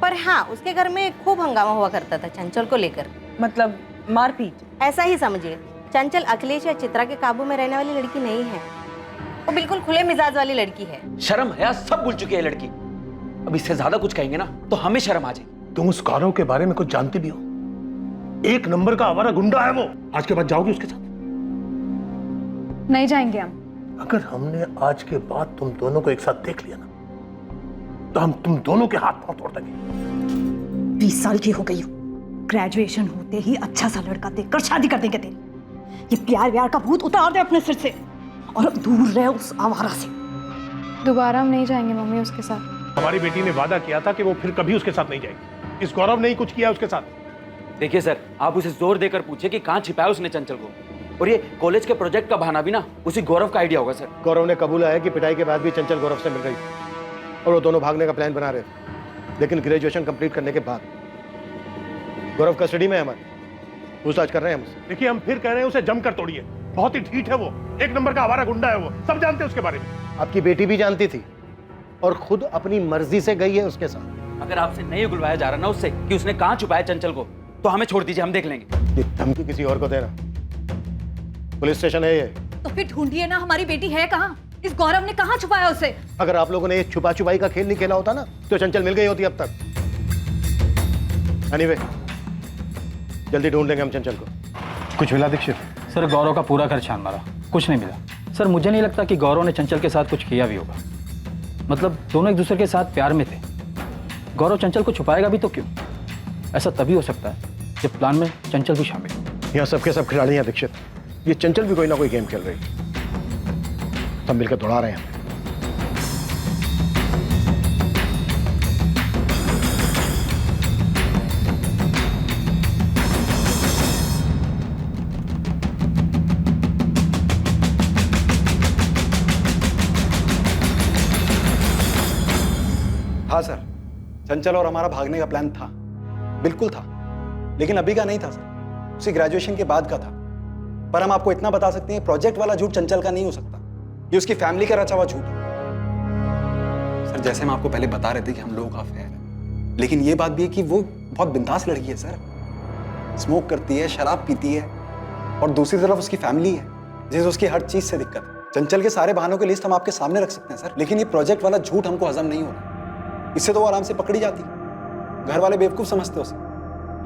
पर हाँ, उसके घर में खूब हंगामा हुआ करता था चंचल को लेकर। मतलब मारपीट? ऐसा ही समझिए। चंचल अखिलेश या चित्रा के काबू में रहने वाली लड़की नहीं है, वो बिल्कुल खुले मिजाज वाली लड़की है। शर्म है, सब भूल चुकी है लड़की। अब इससे ज्यादा कुछ कहेंगे ना तो हमें शर्म आ जाएगी। तुम उस गौरव के बारे में कुछ जानती भी हो? एक नंबर का आवारा गुंडा है वो। आज के बाद जाओगी उसके साथ? नहीं जाएंगे हम। अगर हमने आज के बाद तुम दोनों को एक साथ देख लिया ना, तो हम तुम दोनों के हाथ पांव तोड़ देंगे। 20 साल की हो गई हो, ग्रेजुएशन होते ही अच्छा सा लड़का देखकर शादी कर देंगे तेरी। ये प्यार व्यार का भूत उतार दे अपने सिर से और अब दूर रहे उस आवारा से। दोबारा हम नहीं जाएंगे मम्मी उसके साथ। हमारी बेटी ने वादा किया था कि वो फिर कभी उसके साथ नहीं जाएगी। इस गौरव ने ही कुछ किया उसके साथ। देखिए सर, आप उसे जोर देकर पूछे कि कहाँ छिपाया उसने चंचल को। और ये कॉलेज के प्रोजेक्ट का बहाना भी ना उसी गौरव का आइडिया होगा सर। गौरव ने कबूला है कि पिटाई के बाद भी चंचल गौरव से मिल रही थी और वो दोनों भागने का प्लान बना रहे थे। लेकिन ग्रेजुएशन कंप्लीट करने के बाद गौरव कस्टडी में है हमारे, पूछताछ कर रहे हैं हमसे। देखिए, हम फिर कह रहे हैं उसे जमकर तोड़िए। बहुत ही ढीठ है वो, एक नंबर का आवारा गुंडा है वो, सब जानते हैं उसके बारे में। आपकी बेटी भी जानती थी और खुद अपनी मर्जी से गई है उसके साथ। अगर आपसे नहीं उगलवाया जा रहा ना उससे कि उसने कहाँ छुपाया चंचल को, तो हमें छोड़ दीजिए, हम देख लेंगे। ये धमकी किसी और को देना? पुलिस स्टेशन है ये। तो फिर ढूंढिए ना, हमारी बेटी है कहाँ? इस गौरव ने कहाँ छुपाया उसे? अगर आप लोगों ने ये छुपा छुपाई का खेल नहीं खेला होता ना, तो चंचल मिल गई होती अब तक। एनीवे, जल्दी ढूंढ लेंगे हम चंचल को। कुछ मिला दीक्षित? सर, गौरव का पूरा घर छान मारा, कुछ नहीं मिला। सर, मुझे नहीं लगता कि गौरव ने चंचल के साथ कुछ किया भी होगा। मतलब दोनों एक दूसरे के साथ प्यार में थे। गौरव चंचल को छुपाएगा भी तो क्यों? ऐसा तभी हो सकता है जब प्लान में चंचल भी शामिल हो। यहाँ सबके सब खिलाड़ी हैं दीक्षित। ये चंचल भी कोई ना कोई गेम खेल रही है, सब मिलकर दौड़ा रहे हैं। हाँ सर, चंचल और हमारा भागने का प्लान था, बिल्कुल था, लेकिन अभी का नहीं था सर, उसी ग्रेजुएशन के बाद का था। पर हम आपको इतना बता सकते हैं, प्रोजेक्ट वाला झूठ चंचल का नहीं हो सकता, ये उसकी फैमिली का रचा हुआ झूठ है। सर, जैसे हम आपको पहले बता रहे थे कि हम लोगों का अफेयर है, लेकिन ये बात भी है कि वो बहुत बिंदास लड़की है सर, स्मोक करती है, शराब पीती है, और दूसरी तरफ उसकी फैमिली है जिसे उसकी हर चीज से दिक्कत है। चंचल के सारे बहानों की लिस्ट हम आपके सामने रख सकते हैं सर, लेकिन ये प्रोजेक्ट वाला झूठ हमको हजम नहीं होगा। इससे तो वो आराम से पकड़ी जाती, घर वाले बेवकूफ समझते उसे,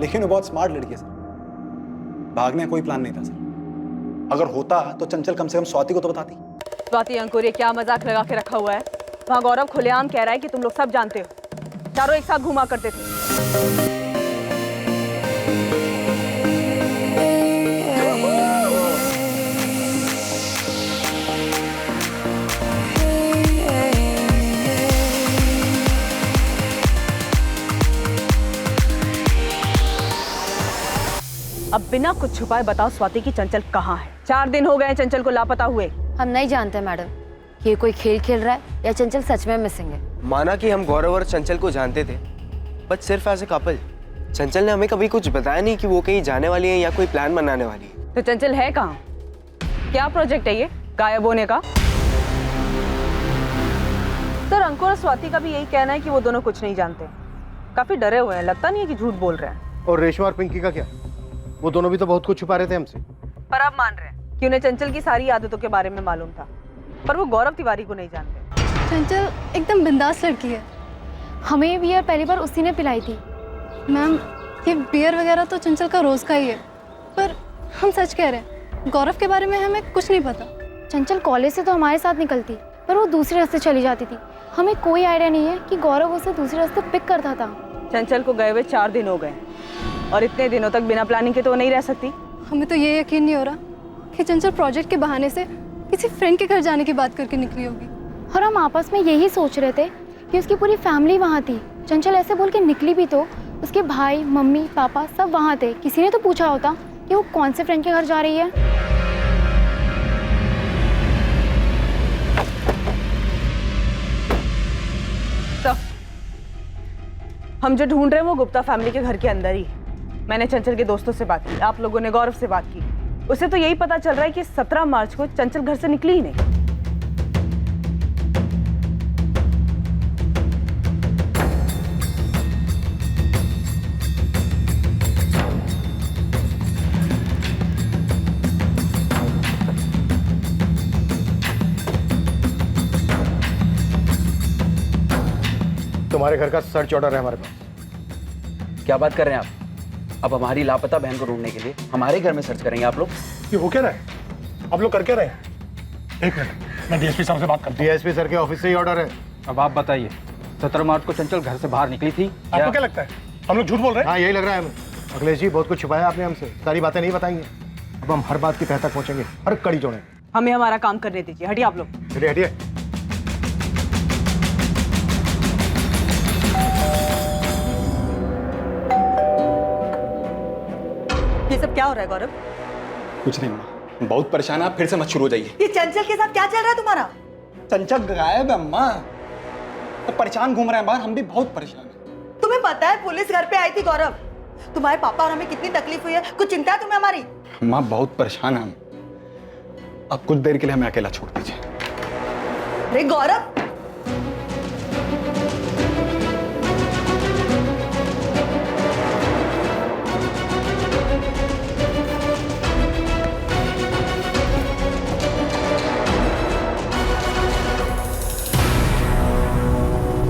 लेकिन वो बहुत स्मार्ट लड़की है सर। भागने का कोई प्लान नहीं था सर, अगर होता तो चंचल कम से कम स्वाति को तो बताती। स्वाति अंकुर, ये क्या मजाक लगा के रखा हुआ है? वहाँ गौरव खुलेआम कह रहा है कि तुम लोग सब जानते हो, चारों एक साथ घुमा करते थे। अब बिना कुछ छुपाए बताओ स्वाति की चंचल कहाँ है? 4 दिन हो गए चंचल को लापता हुए। हम नहीं जानते मैडम, ये कोई खेल खेल रहा है या चंचल सच में मिसिंग है। माना कि हम गौरव और चंचल को जानते थे, बट सिर्फ एज ए कपल। चंचल ने हमें कभी कुछ बताया नहीं कि वो कहीं जाने वाली है या कोई प्लान बनाने वाली है। तो चंचल है कहाँ? क्या प्रोजेक्ट है ये गायब होने का? सर, अंकुर और स्वाति का भी यही कहना है कि वो दोनों कुछ नहीं जानते, काफी डरे हुए हैं, लगता नहीं है कि झूठ बोल रहे हैं। और रेशमा और पिंकी का क्या? वो दोनों भी तो बहुत कुछ छुपा रहे थे हमसे। पर अब मान रहे हैं कि उन्हें चंचल की सारी आदतों के बारे में मालूम था, पर वो गौरव तिवारी को नहीं जानते। चंचल एकदम बिंदास लड़की है। हमें बियर पहली बार उसी ने पिलाई थी। मैम, ये बियर वगैरह तो चंचल का रोज का ही है, पर हम सच कह रहे हैं, गौरव के बारे में हमें कुछ नहीं पता। चंचल कॉलेज से तो हमारे साथ निकलती, पर वो दूसरे रास्ते चली जाती थी। हमें कोई आइडिया नहीं है कि गौरव उसे दूसरे रास्ते पिक करता था। चंचल को गए हुए 4 दिन हो गए, और इतने दिनों तक बिना प्लानिंग के तो वो नहीं रह सकती। हमें तो ये यकीन नहीं हो रहा कि चंचल प्रोजेक्ट के बहाने से किसी फ्रेंड के घर जाने की बात करके निकली होगी। और हम आपस में यही सोच रहे थे कि उसकी पूरी फैमिली वहाँ थी। चंचल ऐसे बोल के निकली भी तो उसके भाई, मम्मी, पापा सब वहाँ थे। किसी ने तो पूछा होता कि वो कौन से फ्रेंड के घर जा रही है। तो हम जो ढूंढ रहे हैं वो गुप्ता फैमिली के घर के अंदर ही है। मैंने चंचल के दोस्तों से बात की, आप लोगों ने गौरव से बात की, उसे तो यही पता चल रहा है कि 17 मार्च को चंचल घर से निकली ही नहीं। तुम्हारे घर का सर्च ऑर्डर है हमारे पास। क्या बात कर रहे हैं आप? अब हमारी लापता बहन को ढूंढने के लिए हमारे घर में सर्च करेंगे आप लोग? ये हो क्या रहा है? आप लोग कर क्या रहे हैं? एक मिनट, मैं डीएसपी साहब से बात करता हूं। डीएसपी सर के ऑफिस से ही ऑर्डर है। अब आप बताइए, 17 मार्च को चंचल घर से बाहर निकली थी? आपको क्या लगता है हम लोग झूठ बोल रहे हैं? हाँ, यही लग रहा है हमें। अखिलेश जी, बहुत कुछ छुपाया आपने हमसे, सारी बातें नहीं बताएंगे। अब हम हर बात की तह तक पहुंचेंगे, हर कड़ी जोड़ेंगे। हमें हमारा काम करने दीजिए, हटिए आप लोग। हटिए हटिए। ये सब क्या हो रहा है गौरव? कुछ नहीं अम्मा, बहुत परेशान है आप, फिर से मत शुरू हो जाइए। ये चंचल के साथ क्या चल रहा है तुम्हारा? चंचल गायब है अम्मा, तो परेशान घूम रहे हैं बाहर, हम भी बहुत परेशान हैं। तुम्हें पता है पुलिस घर पे आई थी गौरव, तुम्हारे पापा और हमें कितनी तकलीफ हुई है, कुछ चिंता है तुम्हें हमारी? अम्मा बहुत परेशान है हम, अब कुछ देर के लिए हमें अकेला छोड़ दीजिए। अरे गौरव,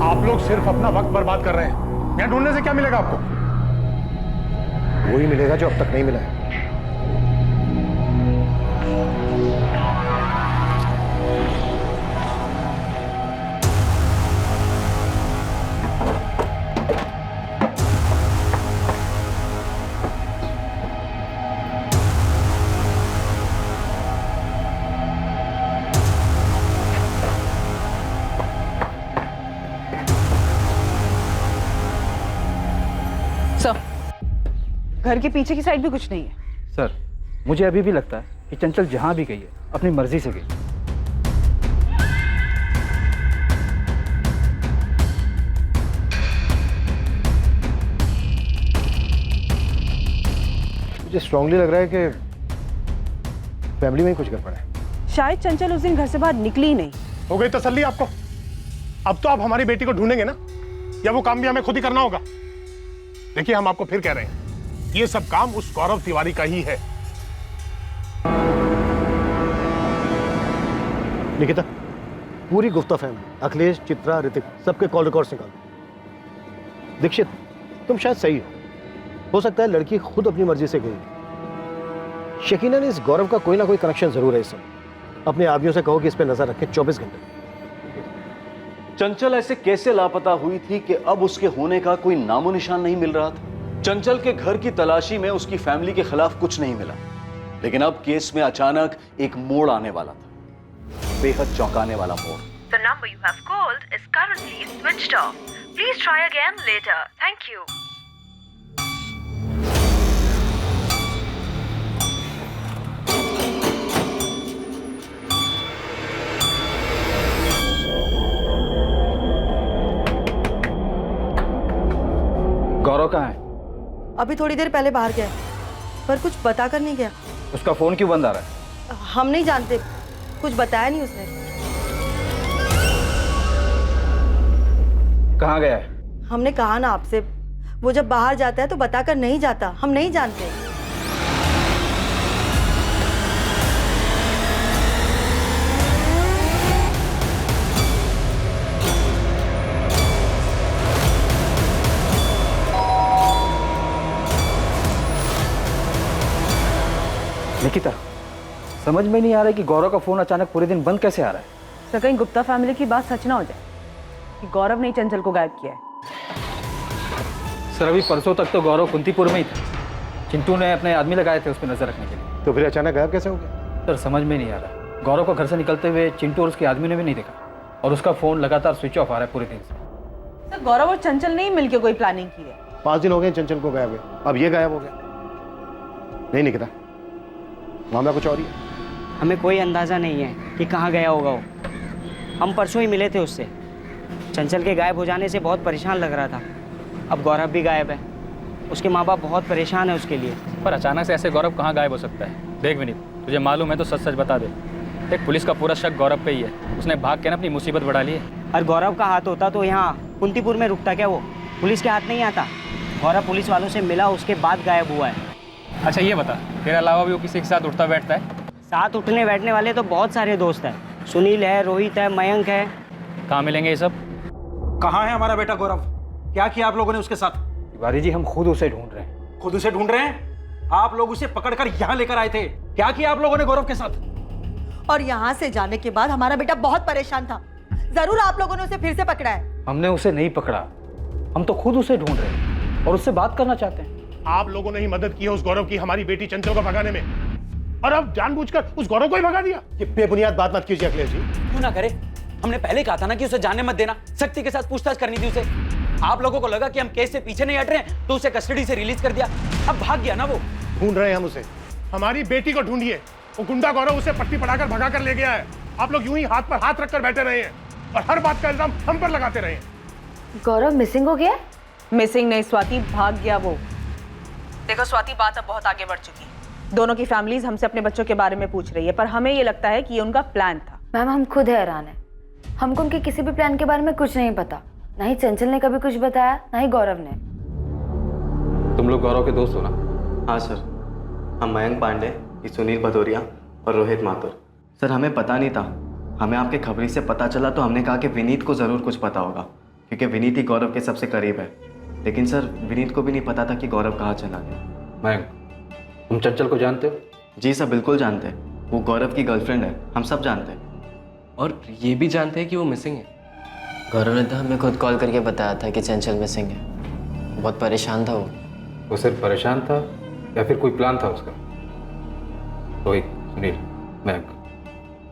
आप लोग सिर्फ अपना वक्त बर्बाद कर रहे हैं। यहाँ ढूंढने से क्या मिलेगा आपको? वही मिलेगा जो अब तक नहीं मिला है। सर, घर के पीछे की साइड भी कुछ नहीं है। सर, मुझे अभी भी लगता है कि चंचल जहां भी गई है अपनी मर्जी से गई। मुझे स्ट्रांगली लग रहा है कि फैमिली में ही कुछ गड़बड़ है। शायद चंचल उस दिन घर से बाहर निकली ही नहीं। हो गई तसल्ली आपको? अब तो आप हमारी बेटी को ढूंढेंगे ना, या वो काम भी हमें खुद ही करना होगा? देखिए, हम आपको फिर कह रहे हैं, ये सब काम उस गौरव तिवारी का ही है। निकिता, पूरी गुप्ता फैमिली, अखिलेश, चित्रा, ऋतिक, सबके कॉल रिकॉर्ड्स निकाल। दीक्षित, तुम शायद सही हो सकता है लड़की खुद अपनी मर्जी से गई। शकीनन इस गौरव का कोई ना कोई कनेक्शन जरूर है इससे। अपने आदमियों से कहो कि इस पे नजर रखें 24 घंटे। चंचल ऐसे कैसे लापता हुई थी कि अब उसके होने का कोई नामो निशान नहीं मिल रहा था? चंचल के घर की तलाशी में उसकी फैमिली के खिलाफ कुछ नहीं मिला, लेकिन अब केस में अचानक एक मोड़ आने वाला था, बेहद चौंकाने वाला मोड़। The number you have called is currently switched off. Please try again later. Thank you. गौरव कहाँ है? अभी थोड़ी देर पहले बाहर गया, पर कुछ बता कर नहीं गया। उसका फोन क्यों बंद आ रहा है? हम नहीं जानते, कुछ बताया नहीं उसने। कहाँ गया है? हमने कहा ना आपसे, वो जब बाहर जाता है तो बताकर नहीं जाता, हम नहीं जानते। निकिता, समझ में नहीं आ रहा है कि गौरव का फोन अचानक पूरे दिन बंद कैसे आ रहा है। सर, कहीं गुप्ता फैमिली की बात सच ना हो जाए कि गौरव ने चंचल को गायब किया है। सर, अभी परसों तक तो गौरव कुंतीपुर में ही था। चिंटू ने अपने आदमी लगाए थे उस पर नजर रखने के लिए। तो फिर अचानक गायब कैसे हो गया? सर, समझ में नहीं आ रहा। गौरव को घर से निकलते हुए चिंटू और उसके आदमी ने भी नहीं देखा, और उसका फोन लगातार स्विच ऑफ आ रहा है पूरे दिन से। सर, गौरव और चंचल ने ही मिलकर कोई प्लानिंग की है। 5 दिन हो गए चंचल को गायब हुए, अब ये गायब हो गया। नहीं निकिता, मामला कुछ और ही है। हमें कोई अंदाज़ा नहीं है कि कहाँ गया होगा वो। हम परसों ही मिले थे उससे। चंचल के गायब हो जाने से बहुत परेशान लग रहा था। अब गौरव भी गायब है, उसके माँ बाप बहुत परेशान है उसके लिए। पर अचानक से ऐसे गौरव कहाँ गायब हो सकता है? देख विनीत, तुझे मालूम है तो सच सच बता दे। देख, पुलिस का पूरा शक गौरव पे ही है। उसने भाग के ना अपनी मुसीबत बढ़ा ली है। और गौरव का हाथ होता तो यहाँ कुंतीपुर में रुकता क्या? वो पुलिस के हाथ नहीं आता। गौरव पुलिस वालों से मिला, उसके बाद गायब हुआ है। अच्छा ये बता, तेरे अलावा भी वो किसी के साथ उठता बैठता है? साथ उठने बैठने वाले तो बहुत सारे दोस्त हैं। सुनील है, रोहित है, मयंक है। कहाँ मिलेंगे ये सब? कहाँ है हमारा बेटा गौरव? क्या किया आप लोगों ने उसके साथ? तिवारी जी, हम खुद उसे ढूंढ रहे हैं। खुद उसे ढूंढ रहे हैं? आप लोग उसे पकड़कर यहाँ लेकर आए थे। क्या किया आप लोगों ने गौरव के साथ? और यहाँ से जाने के बाद हमारा बेटा बहुत परेशान था। जरूर आप लोगों ने उसे फिर से पकड़ा है। हमने उसे नहीं पकड़ा, हम तो खुद उसे ढूंढ रहे हैं और उससे बात करना चाहते हैं। आप लोगों ने ही मदद की है उस गौरव की हमारी बेटी चंचल को भगाने में, और अब जानबूझकर उस गौरव को ही भगा दिया। ये बेबुनियाद बात मत कीजिए अखिलेश जी। क्यों ना करे? हमने पहले कहा था ना कि उसे जाने मत देना, सख्ती के साथ पूछताछ करनी थी उसे। आप लोगों को लगा कि हम केस से पीछे नहीं हट रहे हैं तो उसे कस्टडी से रिलीज कर दिया। अब भाग गया ना वो। ढूंढ रहे हैं हम उसे। हमारी बेटी को ढूंढिए। वो गुंडा गौरव उसे पट्टी पढ़ाकर भगा कर ले गया है। आप लोग यूं ही हाथ पर हाथ रखकर बैठे रहे हैं और हर बात का इल्जाम हम पर लगाते रहे हैं। गौरव मिसिंग हो गया? मिसिंग नहीं स्वाति, भाग गया वो। देखो स्वाति, बात अब बहुत आगे बढ़ चुकी है। दोनों की फैमिलीज हमसे अपने बच्चों के बारे में पूछ रही है, पर हमें ये लगता है कि ये उनका प्लान था। मैम, हम खुद हैरान हैं। हमको उनके किसी भी प्लान के बारे में कुछ नहीं पता। ना ही चंचल ने कभी कुछ बताया, ना ही गौरव ने। तुम लोग गौरव के दोस्त हो ना? हाँ सर, हम मयंक पांडे, सुनील भदौरिया और रोहित माथुर। सर, हमें पता नहीं था। हमें आपके खबरी से पता चला तो हमने कहा कि विनीत को ज़रूर कुछ पता होगा, क्योंकि विनीत ही गौरव के सबसे करीब है। लेकिन सर, विनीत को भी नहीं पता था कि गौरव कहाँ चला गया। मयंक, तुम चंचल को जानते हो? जी सर, बिल्कुल जानते हैं। वो गौरव की गर्लफ्रेंड है, हम सब जानते हैं। और ये भी जानते हैं कि वो मिसिंग है। गौरव ने तो हमें खुद कॉल करके बताया था कि चंचल मिसिंग है। बहुत परेशान था वो। वो सिर्फ परेशान था या फिर कोई प्लान था उसका? रोहित, सुनील, मयंक,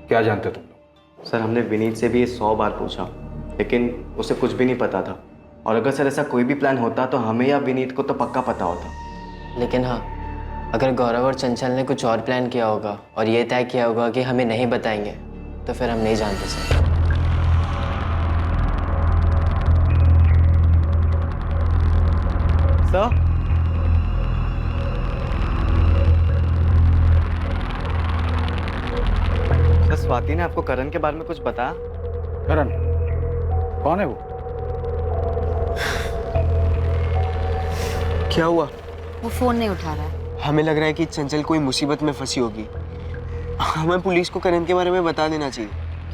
क्या जानते हो तुम लोग? सर, हमने विनीत से भी 100 बार पूछा, लेकिन उसे कुछ भी नहीं पता था। और अगर सर ऐसा कोई भी प्लान होता तो हमें या विनीत को तो पक्का पता होता। लेकिन हाँ, अगर गौरव और चंचल ने कुछ और प्लान किया होगा और ये तय किया होगा कि हमें नहीं बताएंगे, तो फिर हम नहीं जानते सर। सर, स्वाति ने आपको करण के बारे में कुछ बताया? करण? कौन है वो? क्या हुआ? वो फोन नहीं उठा रहा है। हमें लग रहा है कि चंचल कोई मुसीबत में फंसी होगी। हमें पुलिस को करण के बारे में बता देना चाहिए।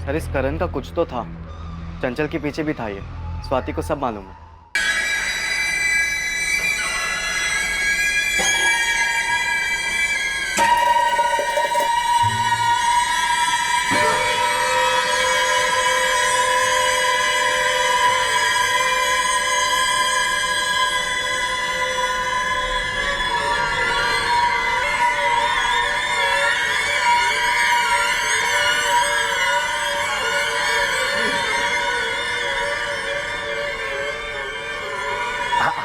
सर, इस करण का कुछ तो था। चंचल के पीछे भी था ये। स्वाति को सब मालूम है।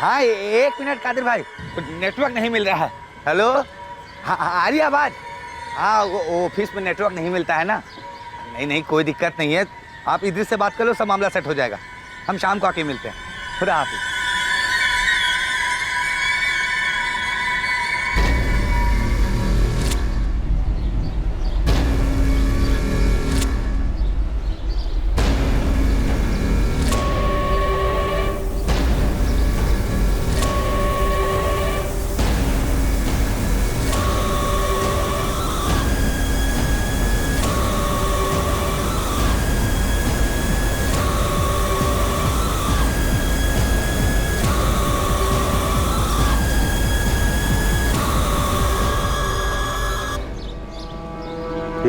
हाँ, एक मिनट कादिर भाई, नेटवर्क नहीं मिल रहा है। हेलो, हाँ, आ रही आवाज? हाँ, वो ऑफिस में नेटवर्क नहीं मिलता है ना। नहीं, कोई दिक्कत नहीं है। आप इधर से बात कर लो, सब मामला सेट हो जाएगा। हम शाम को आके मिलते हैं। खुदा हाफिज।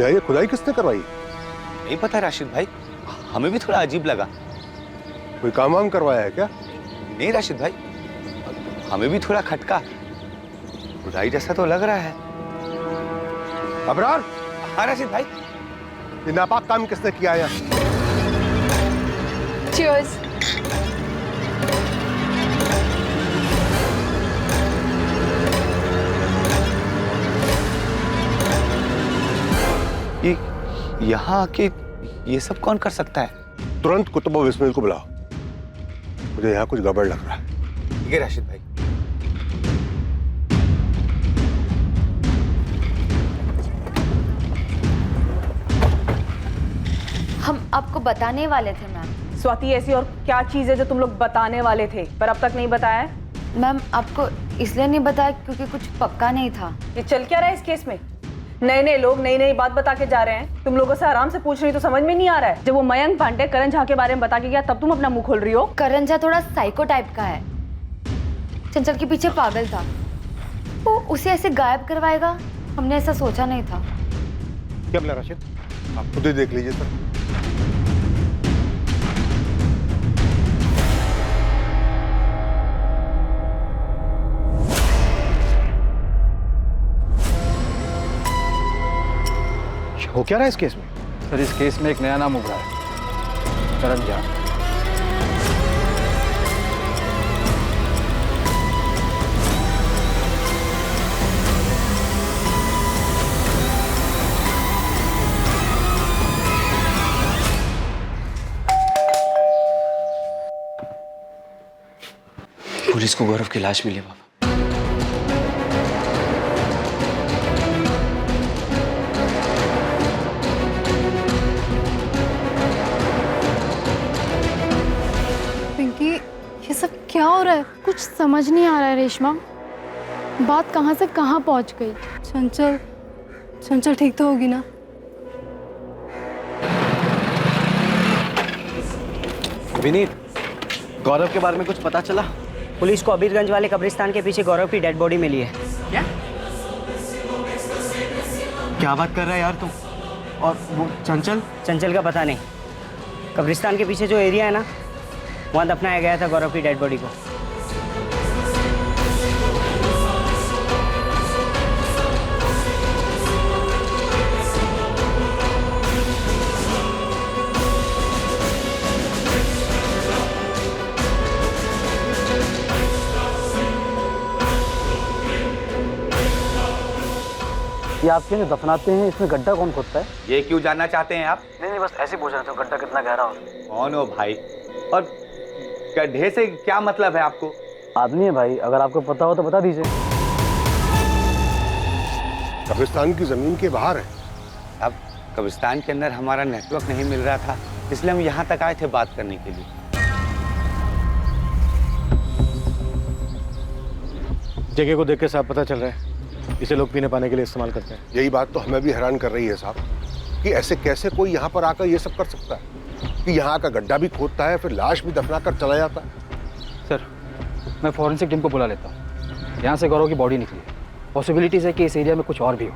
ये खुदाई किसने करवाई? नहीं पता राशिद भाई, हमें भी थोड़ा अजीब लगा। कोई काम वाम करवाया है क्या? नहीं राशिद भाई, हमें भी थोड़ा खटका। खुदाई जैसा तो लग रहा है। अबरार? हाँ राशिद भाई। ये नापाक काम किसने किया है? Cheers. यहाँ आके ये सब कौन कर सकता है? तुरंत कुतुब और इस्माइल को बुलाओ। मुझे यहाँ कुछ गड़बड़ लग रहा है। ये राशिद भाई। हम आपको बताने वाले थे मैम। स्वाति, ऐसी और क्या चीज़ है जो तुम लोग बताने वाले थे पर अब तक नहीं बताया है? मैम आपको इसलिए नहीं बताया क्योंकि कुछ पक्का नहीं था। ये चल क्या रहा है इस केस में? नए नए लोग नई नई बात बता के जा रहे हैं, तुम लोगों से आराम से पूछ रही तो समझ में नहीं आ रहा है। जब वो मयंक पांडे करण झा के बारे में बता के गया तब तुम अपना मुंह खोल रही हो। करण झा थोड़ा साइको टाइप का है, चंचल के पीछे पागल था, वो उसे ऐसे गायब करवाएगा, हमने ऐसा सोचा नहीं था। क्या बोला राशिद? आप खुद ही देख लीजिए सर। हो क्या रहा है इस केस में? सर इस केस में एक नया नाम उभरा है, करण झा। पुलिस को गौरव की लाश मिली बाबा। ये सब क्या हो रहा है? कुछ समझ नहीं आ रहा है रेशमा, बात कहाँ से कहाँ पहुँच गई। चंचल ठीक तो होगी ना? विनीत, गौरव के बारे में कुछ पता चला? पुलिस को अबीरगंज वाले कब्रिस्तान के पीछे गौरव की डेड बॉडी मिली है। क्या बात कर रहा है यार तुम? और वो चंचल का पता नहीं। कब्रिस्तान के पीछे जो एरिया है ना, वहाँ दफनाया गया था गौरव की डेड बॉडी को। ये आप क्यों दफनाते हैं, इसमें गड्ढा कौन खोदता है? ये क्यों जानना चाहते हैं आप? नहीं बस ऐसे पूछ रहे थे गड्ढा कितना गहरा हो। कौन हो भाई? और गड्ढे से क्या मतलब है आपको? आदमी है भाई, अगर आपको पता हो तो बता दीजिए। कब्रिस्तान की जमीन के बाहर है। अब कब्रिस्तान के अंदर हमारा नेटवर्क नहीं मिल रहा था, इसलिए हम यहाँ तक आए थे बात करने के लिए। जगह को देख के साफ पता चल रहा है इसे लोग पीने पाने के लिए इस्तेमाल करते हैं। यही बात तो हमें भी हैरान कर रही है साहब, कि ऐसे कैसे कोई यहाँ पर आकर ये सब कर सकता है, कि यहाँ का गड्ढा भी खोदता है फिर लाश भी दफना कर चला जाता है। सर मैं फॉरेंसिक टीम को बुला लेता हूँ। यहाँ से गौरव की बॉडी निकली है, पॉसिबिलिटीज है कि इस एरिया में कुछ और भी हो।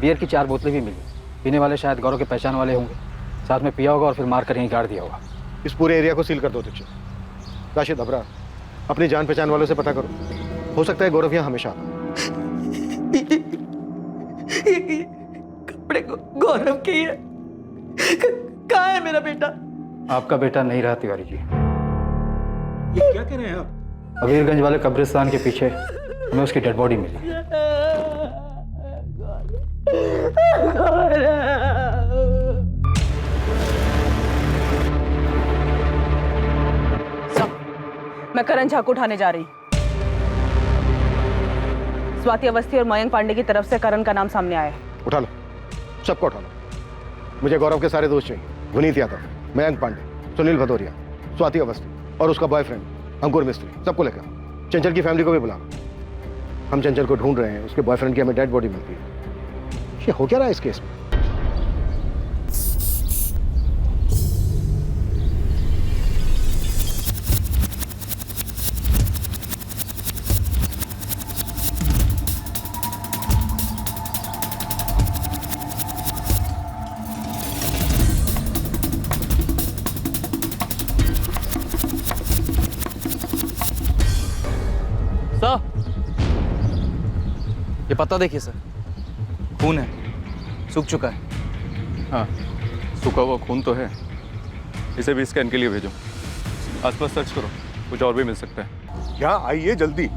बियर की 4 बोतलें भी मिली, पीने वाले शायद गौरव के पहचान वाले होंगे, साथ में पिया होगा और फिर मार कर यहीं गाड़ दिया होगा। इस पूरे एरिया को सील कर दो दीजिए। राशिद, अबरा, अपनी जान पहचान वालों से पता करो, हो सकता है गौरव यहाँ हमेशा आता। ये कपड़े गौरव के ही है। कहाँ है मेरा बेटा? आपका बेटा नहीं रहा तिवारी जी। ये क्या कह रहे हैं आप? अबीरगंज वाले कब्रिस्तान के पीछे हमें उसकी डेड बॉडी मिली। मैं करण झा को उठाने जा रही। स्वाति अवस्थी और मयंक पांडे की तरफ से करण का नाम सामने आया है। उठा लो, सबको उठा लो। मुझे गौरव के सारे दोस्त चाहिए, विनीत यादव, मयंक पांडे, सुनील भदौरिया, स्वाति अवस्थी और उसका बॉयफ्रेंड अंकुर मिस्त्री, सबको लेकर। चंचल की फैमिली को भी बुला। हम चंचल को ढूंढ रहे हैं, उसके बॉयफ्रेंड की हमें डेड बॉडी मिलती है। ये हो क्या रहा है इस केस में? ये पत्ता देखिए सर, खून है, सूख चुका है। हाँ, सूखा हुआ खून तो है। इसे भी स्कैन के लिए भेजो। आसपास सर्च करो, कुछ और भी मिल सकता है। यहाँ आइए जल्दी।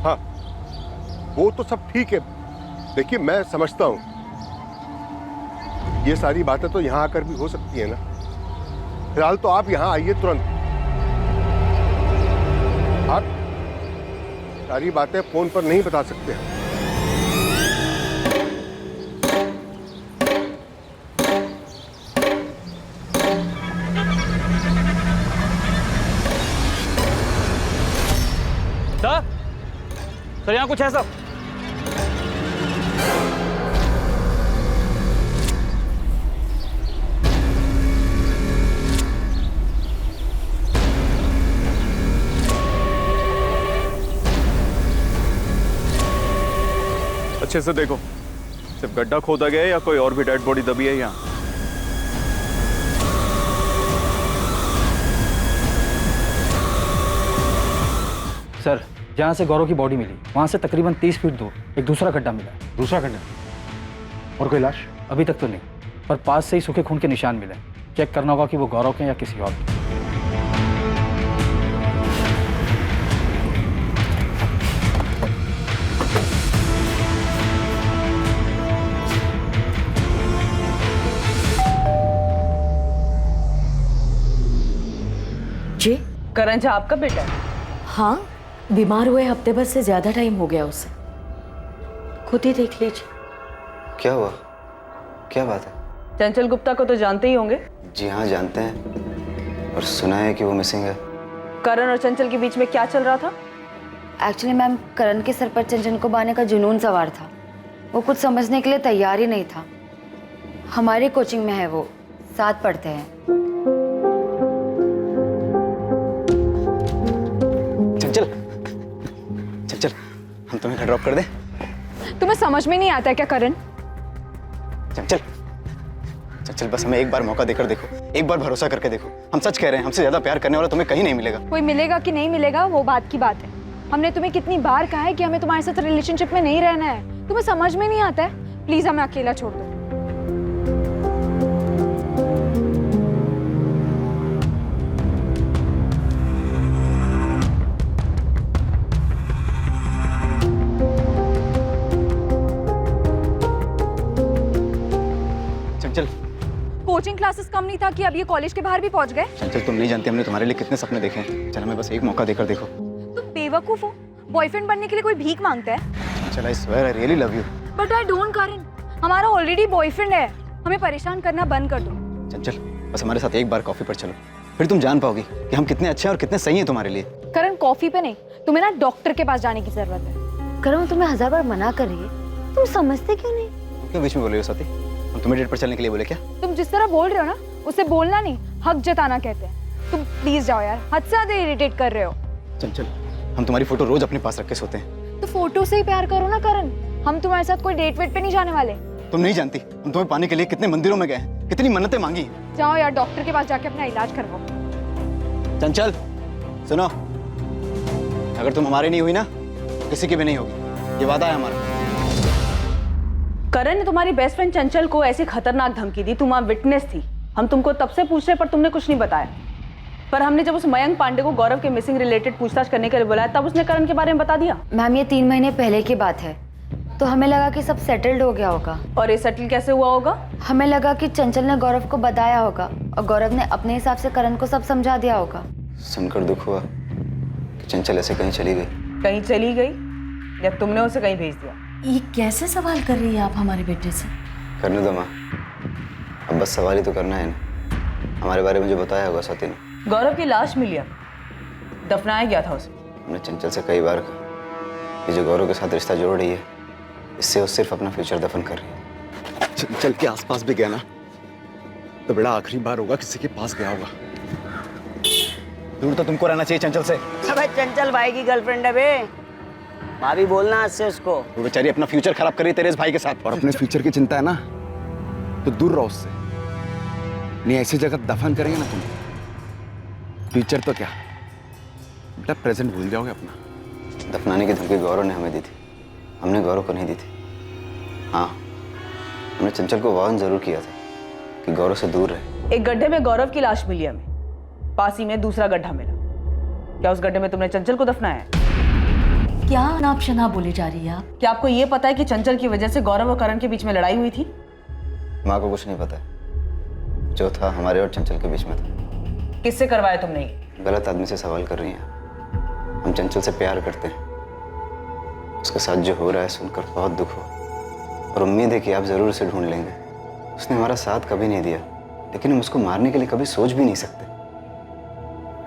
हाँ, वो तो सब ठीक है। देखिए मैं समझता हूँ ये सारी बातें तो यहाँ आकर भी हो सकती है ना। फिलहाल तो आप यहाँ आइए तुरंत। सारी बातें फोन पर नहीं बता सकते हम। सर यहाँ कुछ है सब? अच्छे से देखो, सिर्फ गड्ढा खोदा गया है या कोई और भी डेड बॉडी दबी है यहाँ? सर, जहाँ से गौरव की बॉडी मिली वहाँ से तकरीबन 30 फीट दूर एक दूसरा गड्ढा मिला है। दूसरा गड्ढा? और कोई लाश? अभी तक तो नहीं, पर पास से ही सूखे खून के निशान मिले। चेक करना होगा कि वो गौरव के या किसी और के। जी, करण झा आपका बेटा है? हाँ, बीमार हुए हफ्ते भर से ज्यादा टाइम हो गया उसे। खुद ही देख लीजिए। क्या हुआ? क्या बात है? चंचल गुप्ता को तो जानते ही होंगे। जी हाँ, जानते हैं, और सुना है कि वो मिसिंग है। करण और चंचल के बीच में क्या चल रहा था? एक्चुअली मैम, करण के सर पर चंचल को बांधने का जुनून सवार था। वो कुछ समझने के लिए तैयार ही नहीं था। हमारी कोचिंग में है वो, साथ पढ़ते हैं। चल, हम तुम्हें घर ड्रॉप कर दें? तुम्हें समझ में नहीं आता है क्या करण? चल, बस हमें एक बार मौका देकर देखो, एक बार भरोसा करके देखो। हम सच कह रहे हैं, हमसे ज्यादा प्यार करने वाला तुम्हें कहीं नहीं मिलेगा। कोई मिलेगा कि नहीं मिलेगा वो बात की बात है। हमने तुम्हें कितनी बार कहा है कि हमें तुम्हारे साथ रिलेशनशिप में नहीं रहना है। तुम्हें समझ में नहीं आता है? प्लीज हमें अकेला छोड़ दो। कोचिंग क्लासेस कम नहीं था कि अब ये कॉलेज के बाहर भी पहुंच गए। चंचल, तुम नहीं जानती हमने तुम्हारे लिए कितने सपने देखे हैं। चल, हमें बस एक मौका देकर देखो। तुम बेवकूफ हो। बॉयफ्रेंड बनने के लिए कोई भीख मांगता है? चल, I swear I really love you. But I don't Karan, हमारा ऑलरेडी बॉयफ्रेंड है। हमें परेशान करना बंद कर दो। चंचल, बस हमारे साथ एक बार कॉफी पर चलो, फिर तुम जान पाओगी कि हम कितने अच्छे और कितने सही हैं तुम्हारे लिए। करण, कॉफी पे नहीं, तुम्हें ना डॉक्टर के पास जाने की जरूरत है। करण, तुम्हें 1000 बार मना कर रही है, तुम समझते क्यों नहीं? क्यों बीच में बोल रही हो स्वाति? हम तुम्हें डेट पर चलने के लिए बोले क्या? तुम जिस तरह बोल रहे हो ना, उसे बोलना नहीं, हक जताना कहते हैं। तुम प्लीज जाओ यार, हद से ज्यादा इरिटेट कर रहे हो। चंचल, हम तुम्हारी फोटो रोज अपने पास रख के सोते हैं। तो फोटो से ही प्यार करो ना करण। हम तुम्हारे साथ कोई डेट वेट पे नहीं जाने वाले। तुम नहीं जानती हम तुम्हें पाने के लिए कितने मंदिरों में गए हैं, कितनी मन्नतें मांगी हैं। जाओ यार, डॉक्टर के पास जाके अपना इलाज करवाओ। चंचल, सुनो, अगर तुम हमारी नहीं हुई ना, किसी की भी नहीं होगी, ये वादा है हमारा। करण ने तुम्हारी बेस्ट फ्रेंड चंचल को ऐसी खतरनाक धमकी दी, तुम वहां विटनेस थी। हम तुमको तब से पूछ रहे पर तुमने कुछ नहीं बताया। पर हमने जब उस मयंक पांडे को गौरव के मिसिंग रिलेटेड पूछताछ करने के लिए बुलाया, तब उसने करण के बारे में बता दिया। मैम, ये 3 महीने पहले की बात है, तो हमें लगा कि सब सेटल्ड हो गया होगा। और ये सेटल कैसे हुआ होगा? हमें लगा कि चंचल ने गौरव को बताया होगा और गौरव ने अपने हिसाब से करण को सब समझा दिया होगा। सुनकर दुख हुआ कि चंचल ऐसे कहीं चली गई। कहीं चली गई या तुमने उसे कहीं भेज दिया? ये कैसे सवाल कर रही है आप हमारे बेटे से? करने दो माँ, अब बस सवाल ही तो करना है ना। हमारे बारे में जो बताया होगा स्वाति ने। गौरव की लाश मिली है, दफनाया गया था उसे। हमने चंचल से कई बार कहा कि जो गौरव के साथ रिश्ता जोड़ रही है, इससे वो सिर्फ अपना फ्यूचर दफन कर रही है। चंचल के आसपास भी गया ना, तो बड़ा आखिरी बार होगा किसी के पास गया होगा। दूर तो तुमको रहना चाहिए चंचल से। अबे चंचल भाई की गर्लफ्रेंड है बे, भाभी बोलना आज से उसको। वो बेचारी अपना फ्यूचर खराब कर रही है तेरे इस भाई के साथ। और अपने फ्यूचर की चिंता है ना, तो दूर रहो उससे। नहीं ऐसी जगह दफन करेंगे ना तुम, फ्यूचर तो क्या बेटा, प्रेजेंट भूल जाओगे अपना। दफनाने की धमकी गौरव ने हमें दी थी, हमने गौरव को नहीं दी थी। हाँ, हमने चंचल को वार्न जरूर किया था कि गौरव से दूर रहे। एक गड्ढे में गौरव की लाश मिली हमें, पास ही में दूसरा गड्ढा मिला। क्या उस गड्ढे में तुमने चंचल को दफनाया? क्या अनाप शनाप बोली जा रही है आप? क्या आपको ये पता है कि चंचल की वजह से गौरव और करण के बीच में लड़ाई हुई थी? माँ को कुछ नहीं पता, जो था हमारे और चंचल के बीच में था। किससे करवाया तुमने? गलत आदमी से सवाल कर रही हैं। हम चंचल से प्यार करते हैं, उसके साथ जो हो रहा है सुनकर बहुत दुख हुआ और उम्मीद है कि आप ज़रूर उसे ढूंढ लेंगे। उसने हमारा साथ कभी नहीं दिया, लेकिन हम उसको मारने के लिए कभी सोच भी नहीं सकते।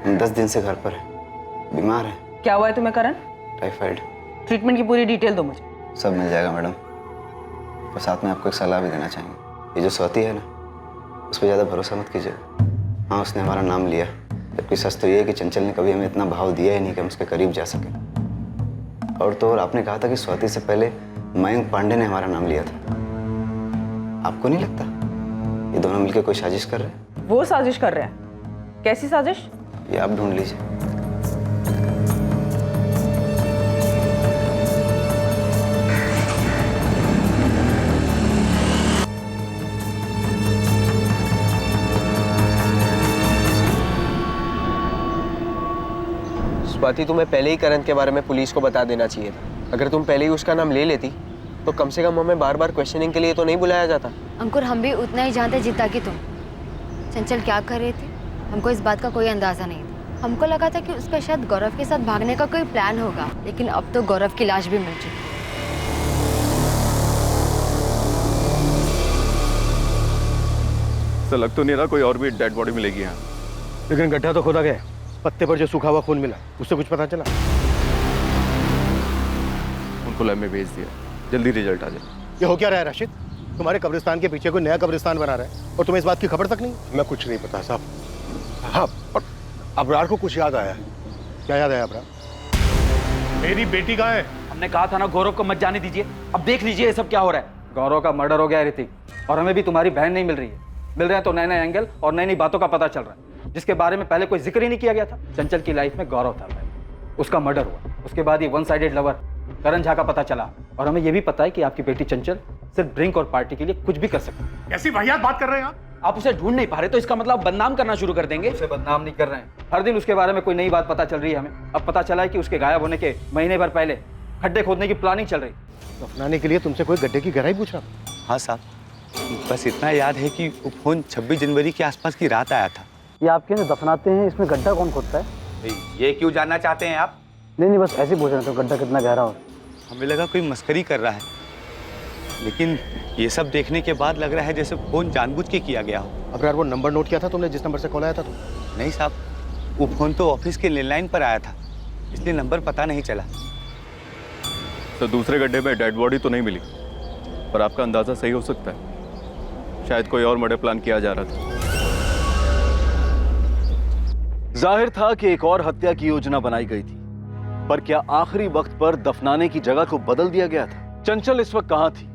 हम 10 दिन से घर पर हैं, बीमार हैं। क्या हुआ है तुम्हें करण? टाइफाइड। ट्रीटमेंट की पूरी डिटेल दो मुझे। सब मिल जाएगा मैडम, और साथ में आपको एक सलाह भी देना चाहेंगे। ये जो स्वाति है ना, उस पर ज़्यादा भरोसा मत कीजिएगा। हाँ, उसने हमारा नाम लिया, जबकि सच तो ये है कि चंचल ने कभी हमें इतना भाव दिया ही नहीं कि हम उसके करीब जा सके। और तो और आपने कहा था कि स्वाति से पहले मयंक पांडे ने हमारा नाम लिया था। आपको नहीं लगता ये दोनों मिलकर कोई साजिश कर रहे हैं? वो साजिश कर रहे हैं? कैसी साजिश? ये आप ढूंढ लीजिए। स्वाति, तुम्हें पहले ही करण के बारे में पुलिस को बता देना चाहिए था। अगर तुम पहले ही उसका नाम ले लेती तो कम से कम हमें बार बार क्वेश्चनिंग के लिए तो नहीं बुलाया जाता। अंकुर, हम भी उतना ही जानते जितना कि तुम। चंचल क्या कर रही थी हमको इस बात का कोई अंदाजा नहीं था। हमको लगा था कि उसका शायद गौरव के साथ भागने का कोई प्लान होगा, लेकिन अब तो गौरव की लाश भी मिल चुकी है। ऐसा लग तो नहीं रहा कोई और भी डेड बॉडी मिलेगी यहाँ। लेकिन गड्ढा तो खोदा गया, पत्ते पर जो सूखा हुआ खून मिला उससे कुछ पता चला? उनको लैब में भेज दिया, जल्दी रिजल्ट आ जाए। ये हो क्या रहा है राशिद? तुम्हारे कब्रिस्तान के पीछे कोई नया कब्रिस्तान बना रहा है और तुम्हें इस बात की खबर तक नहीं? मैं कुछ नहीं पता साहब। हाँ, और अबरार को कुछ याद आया। क्या याद आया अबरार? मेरी बेटी कहाँ है? हमने कहा था ना गौरव को मत जाने दीजिए। अब देख लीजिए ये सब क्या हो रहा है। गौरव का मर्डर हो गया है ऋतिक, और हमें भी तुम्हारी बहन नहीं मिल रही है। मिल रहे हैं तो नए नए एंगल और नई नई बातों का पता चल रहा है, जिसके बारे में पहले कोई जिक्र ही नहीं किया गया था। चंचल की लाइफ में गौरव था भाई, उसका मर्डर हुआ। उसके बाद ये वन साइडेड लवर करण झा का पता चला, और हमें ये भी पता है कि आपकी बेटी चंचल सिर्फ ड्रिंक और पार्टी के लिए कुछ भी कर सकती है। कैसी वाहियात बात कर रहे हैं आप उसे ढूंढ नहीं पा रहे तो इसका मतलब आप बदनाम करना शुरू कर देंगे। उसे बदनाम नहीं कर रहे हैं, हर दिन उसके बारे में कोई नई बात पता चल रही है हमें। अब पता चला है कि उसके गायब होने के महीने भर पहले खड्डे खोदने की प्लानिंग चल रही। दफनाने के लिए तुमसे कोई गड्ढे की गहराई पूछ रहा? हाँ साहब, बस इतना याद है कि वो फोन 26 जनवरी के आसपास की रात आया था। ये आपके यहाँ दफनाते हैं, इसमें गड्ढा कौन खोदता है? ये क्यों जानना चाहते हैं आप? नहीं, बस ऐसे पूछ रहे थे गड्ढा कितना गहरा हो। हमें लगा कोई मस्करी कर रहा है, लेकिन ये सब देखने के बाद लग रहा है जैसे फोन जानबूझ के किया गया हो। अब यार वो नंबर नोट किया था तुमने जिस नंबर से कॉल आया था? नहीं साहब, वो फोन तो ऑफिस के लैंडलाइन पर आया था, इसलिए नंबर पता नहीं चला। तो दूसरे गड्ढे में डेड बॉडी तो नहीं मिली, पर आपका अंदाजा सही हो सकता है। शायद कोई और मर्डर प्लान किया जा रहा था। जाहिर था कि एक और हत्या की योजना बनाई गई थी, पर क्या आखिरी वक्त पर दफनाने की जगह को बदल दिया गया था? चंचल इस वक्त कहां थी?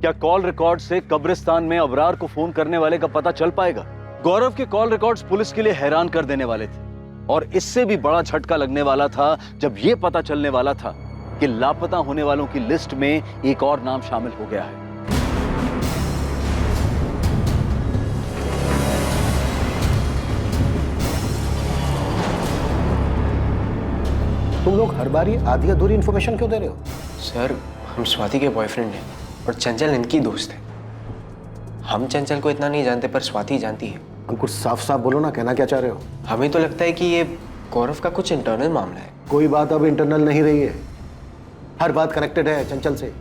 क्या कॉल रिकॉर्ड से कब्रिस्तान में अबरार को फोन करने वाले का पता चल पाएगा? गौरव के कॉल रिकॉर्ड्स पुलिस के लिए हैरान कर देने वाले थे, और इससे भी बड़ा झटका लगने वाला था जब यह पता चलने वाला था कि लापता होने वालों की लिस्ट में एक और नाम शामिल हो गया है। तुम लोग हर बार ही आधी अधूरी इन्फॉर्मेशन क्यों दे रहे हो? सर, हम स्वाति के बॉयफ्रेंड हैं और चंचल इनकी दोस्त है। हम चंचल को इतना नहीं जानते, पर स्वाति जानती है। अंकुर, साफ साफ बोलो ना, कहना क्या चाह रहे हो? हमें तो लगता है कि ये गौरव का कुछ इंटरनल मामला है। कोई बात अब इंटरनल नहीं रही है, हर बात कनेक्टेड है चंचल से।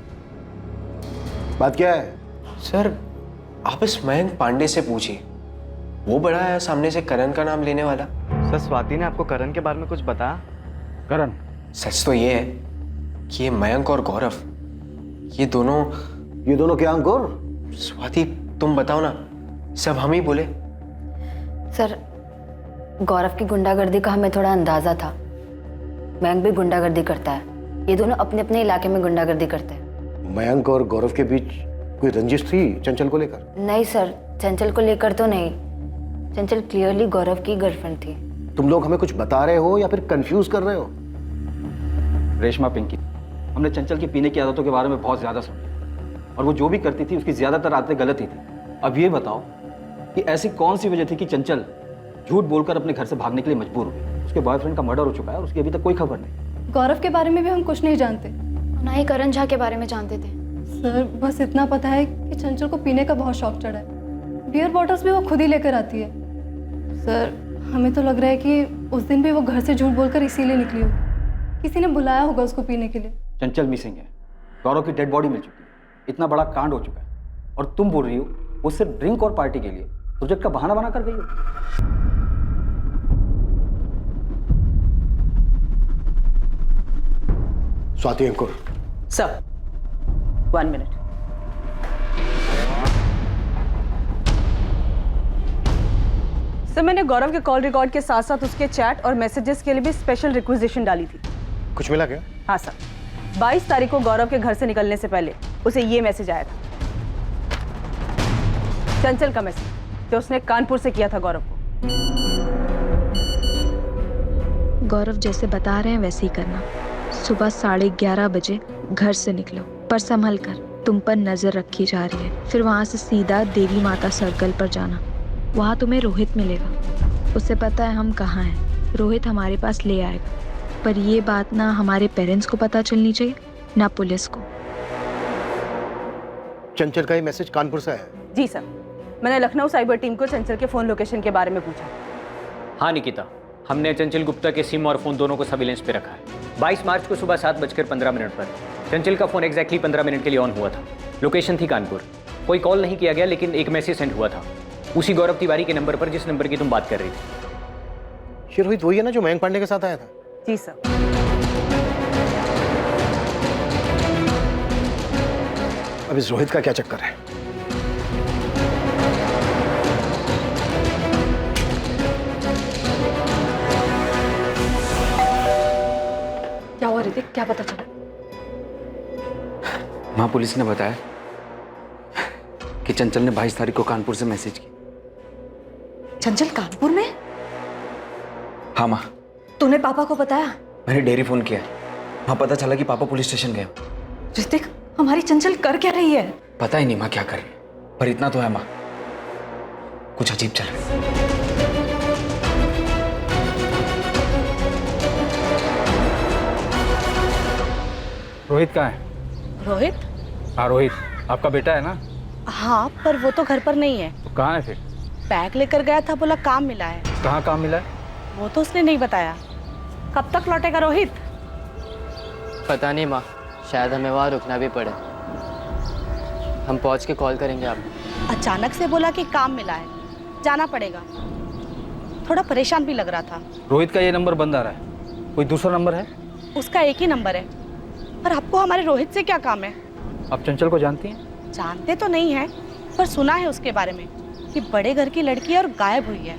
बात क्या है? सर, आप इस मयंक पांडे से पूछिए, वो बड़ा है सामने से करण का नाम लेने वाला। सर, स्वाति ने आपको करण के बारे में कुछ बताया? करण? सच तो ये है कि ये मयंक और गौरव, ये दोनों क्या अंकुर? स्वाति, तुम बताओ ना, सब हम ही बोले। सर, गौरव की गुंडागर्दी का हमें थोड़ा अंदाजा था। मयंक भी गुंडागर्दी करता है, ये दोनों अपने अपने इलाके में गुंडागर्दी करते हैं। मयंक और गौरव के बीच कोई रंजिश थी चंचल को लेकर? नहीं सर, चंचल को लेकर तो नहीं। चंचल क्लियरली गौरव की गर्लफ्रेंड थी। तुम लोग हमें कुछ बता रहे हो या फिर कंफ्यूज कर रहे हो? रेशमा, पिंकी, हमने चंचल की पीने की आदतों के बारे में बहुत ज्यादा सुना, और वो जो भी करती थी उसकी ज्यादातर आदतें गलत ही थी। अब ये बताओ कि ऐसी कौन सी वजह थी कि चंचल झूठ बोलकर अपने घर से भागने के लिए मजबूर हुई? उसके बॉयफ्रेंड का मर्डर हो चुका है और उसकी अभी तक कोई खबर नहीं। गौरव के बारे में भी हम कुछ नहीं जानते, ना ही करण झा के बारे में जानते थे। सर, बस इतना पता है कि चंचल को पीने का बहुत शौक चढ़ा है। बियर बॉटल्स भी वो खुद ही लेकर आती है। सर, हमें तो लग रहा है कि उस दिन भी वो घर से झूठ बोलकर इसीलिए निकली होगी। किसी ने बुलाया होगा उसको पीने के लिए। चंचल मिसिंग है, गौरव की डेड बॉडी मिल चुकी है, इतना बड़ा कांड हो चुका है, और तुम बोल रही हो वो सिर्फ ड्रिंक और पार्टी के लिए प्रोजेक्ट का बहाना बना कर गई हो। Swati Ankur. Sir 1 minute. Sir मैंने गौरव के कॉल रिकॉर्ड के साथ साथ उसके चैट और मैसेजेस के लिए भी स्पेशल रिक्विजिशन डाली थी। कुछ मिला क्या? हाँ सर, 22 तारीख को गौरव के घर से निकलने से पहले उसे ये मैसेज आया था, चंचल का मैसेज जो उसने कानपुर से किया था गौरव को। गौरव जैसे बता रहे हैं वैसे ही करना। सुबह 11:30 बजे घर से निकलो, पर संभल कर, तुम पर नजर रखी जा रही है। फिर वहाँ से सीधा देवी माता सर्कल पर जाना, वहाँ तुम्हें रोहित मिलेगा। उसे पता है हम कहाँ हैं, रोहित हमारे पास ले आएगा। पर ये बात ना हमारे पेरेंट्स को पता चलनी चाहिए ना पुलिस को। चंचल का ये मैसेज कानपुर से आया है? जी सर, मैंने लखनऊ साइबर टीम को चंचल के फोन लोकेशन के बारे में पूछा। हाँ निकिता, हमने चंचल गुप्ता के सिम और फोन दोनों को सर्विलेंस पे रखा है। 22 मार्च को सुबह 7:15 पर चंचल का फोन एग्जैक्टली 15 मिनट के लिए ऑन हुआ था। लोकेशन थी कानपुर। कोई कॉल नहीं किया गया, लेकिन एक मैसेज सेंड हुआ था उसी गौरव तिवारी के नंबर पर जिस नंबर की तुम बात कर रही थी। ये रोहित वही है ना जो मयंक पांडे के साथ आया था? जी सर। अब इस रोहित का क्या चक्कर है? क्या हुआ ऋतिक, क्या पता चला? माँ, पुलिस ने बताया कि चंचल ने 22 तारीख को कानपुर से मैसेज की। चंचल कानपुर में? हाँ माँ, तूने पापा को बताया? मैंने डेयरी फोन किया, वहाँ पता चला कि पापा पुलिस स्टेशन गए। ऋतिक, हमारी चंचल कर क्या रही है? पता ही नहीं माँ क्या कर रही है, पर इतना तो है माँ, कुछ अजीब चल रहा है। रोहित कहाँ है? रोहित? हाँ रोहित, आपका बेटा है ना? हाँ, पर वो तो घर पर नहीं है। तो कहाँ है फिर? बैग लेकर गया था, बोला काम मिला है। कहाँ काम मिला है? वो तो उसने नहीं बताया। कब तक लौटेगा रोहित? पता नहीं माँ, शायद हमें वहाँ रुकना भी पड़े। हम पहुँच के कॉल करेंगे आपको। अचानक से बोला कि काम मिला है, जाना पड़ेगा। थोड़ा परेशान भी लग रहा था। रोहित का ये नंबर बंद आ रहा है, कोई दूसरा नंबर है? उसका एक ही नंबर है। पर आपको हमारे रोहित से क्या काम है? आप चंचल को जानती हैं? जानते तो नहीं है, पर सुना है उसके बारे में कि बड़े घर की लड़की है और गायब हुई है।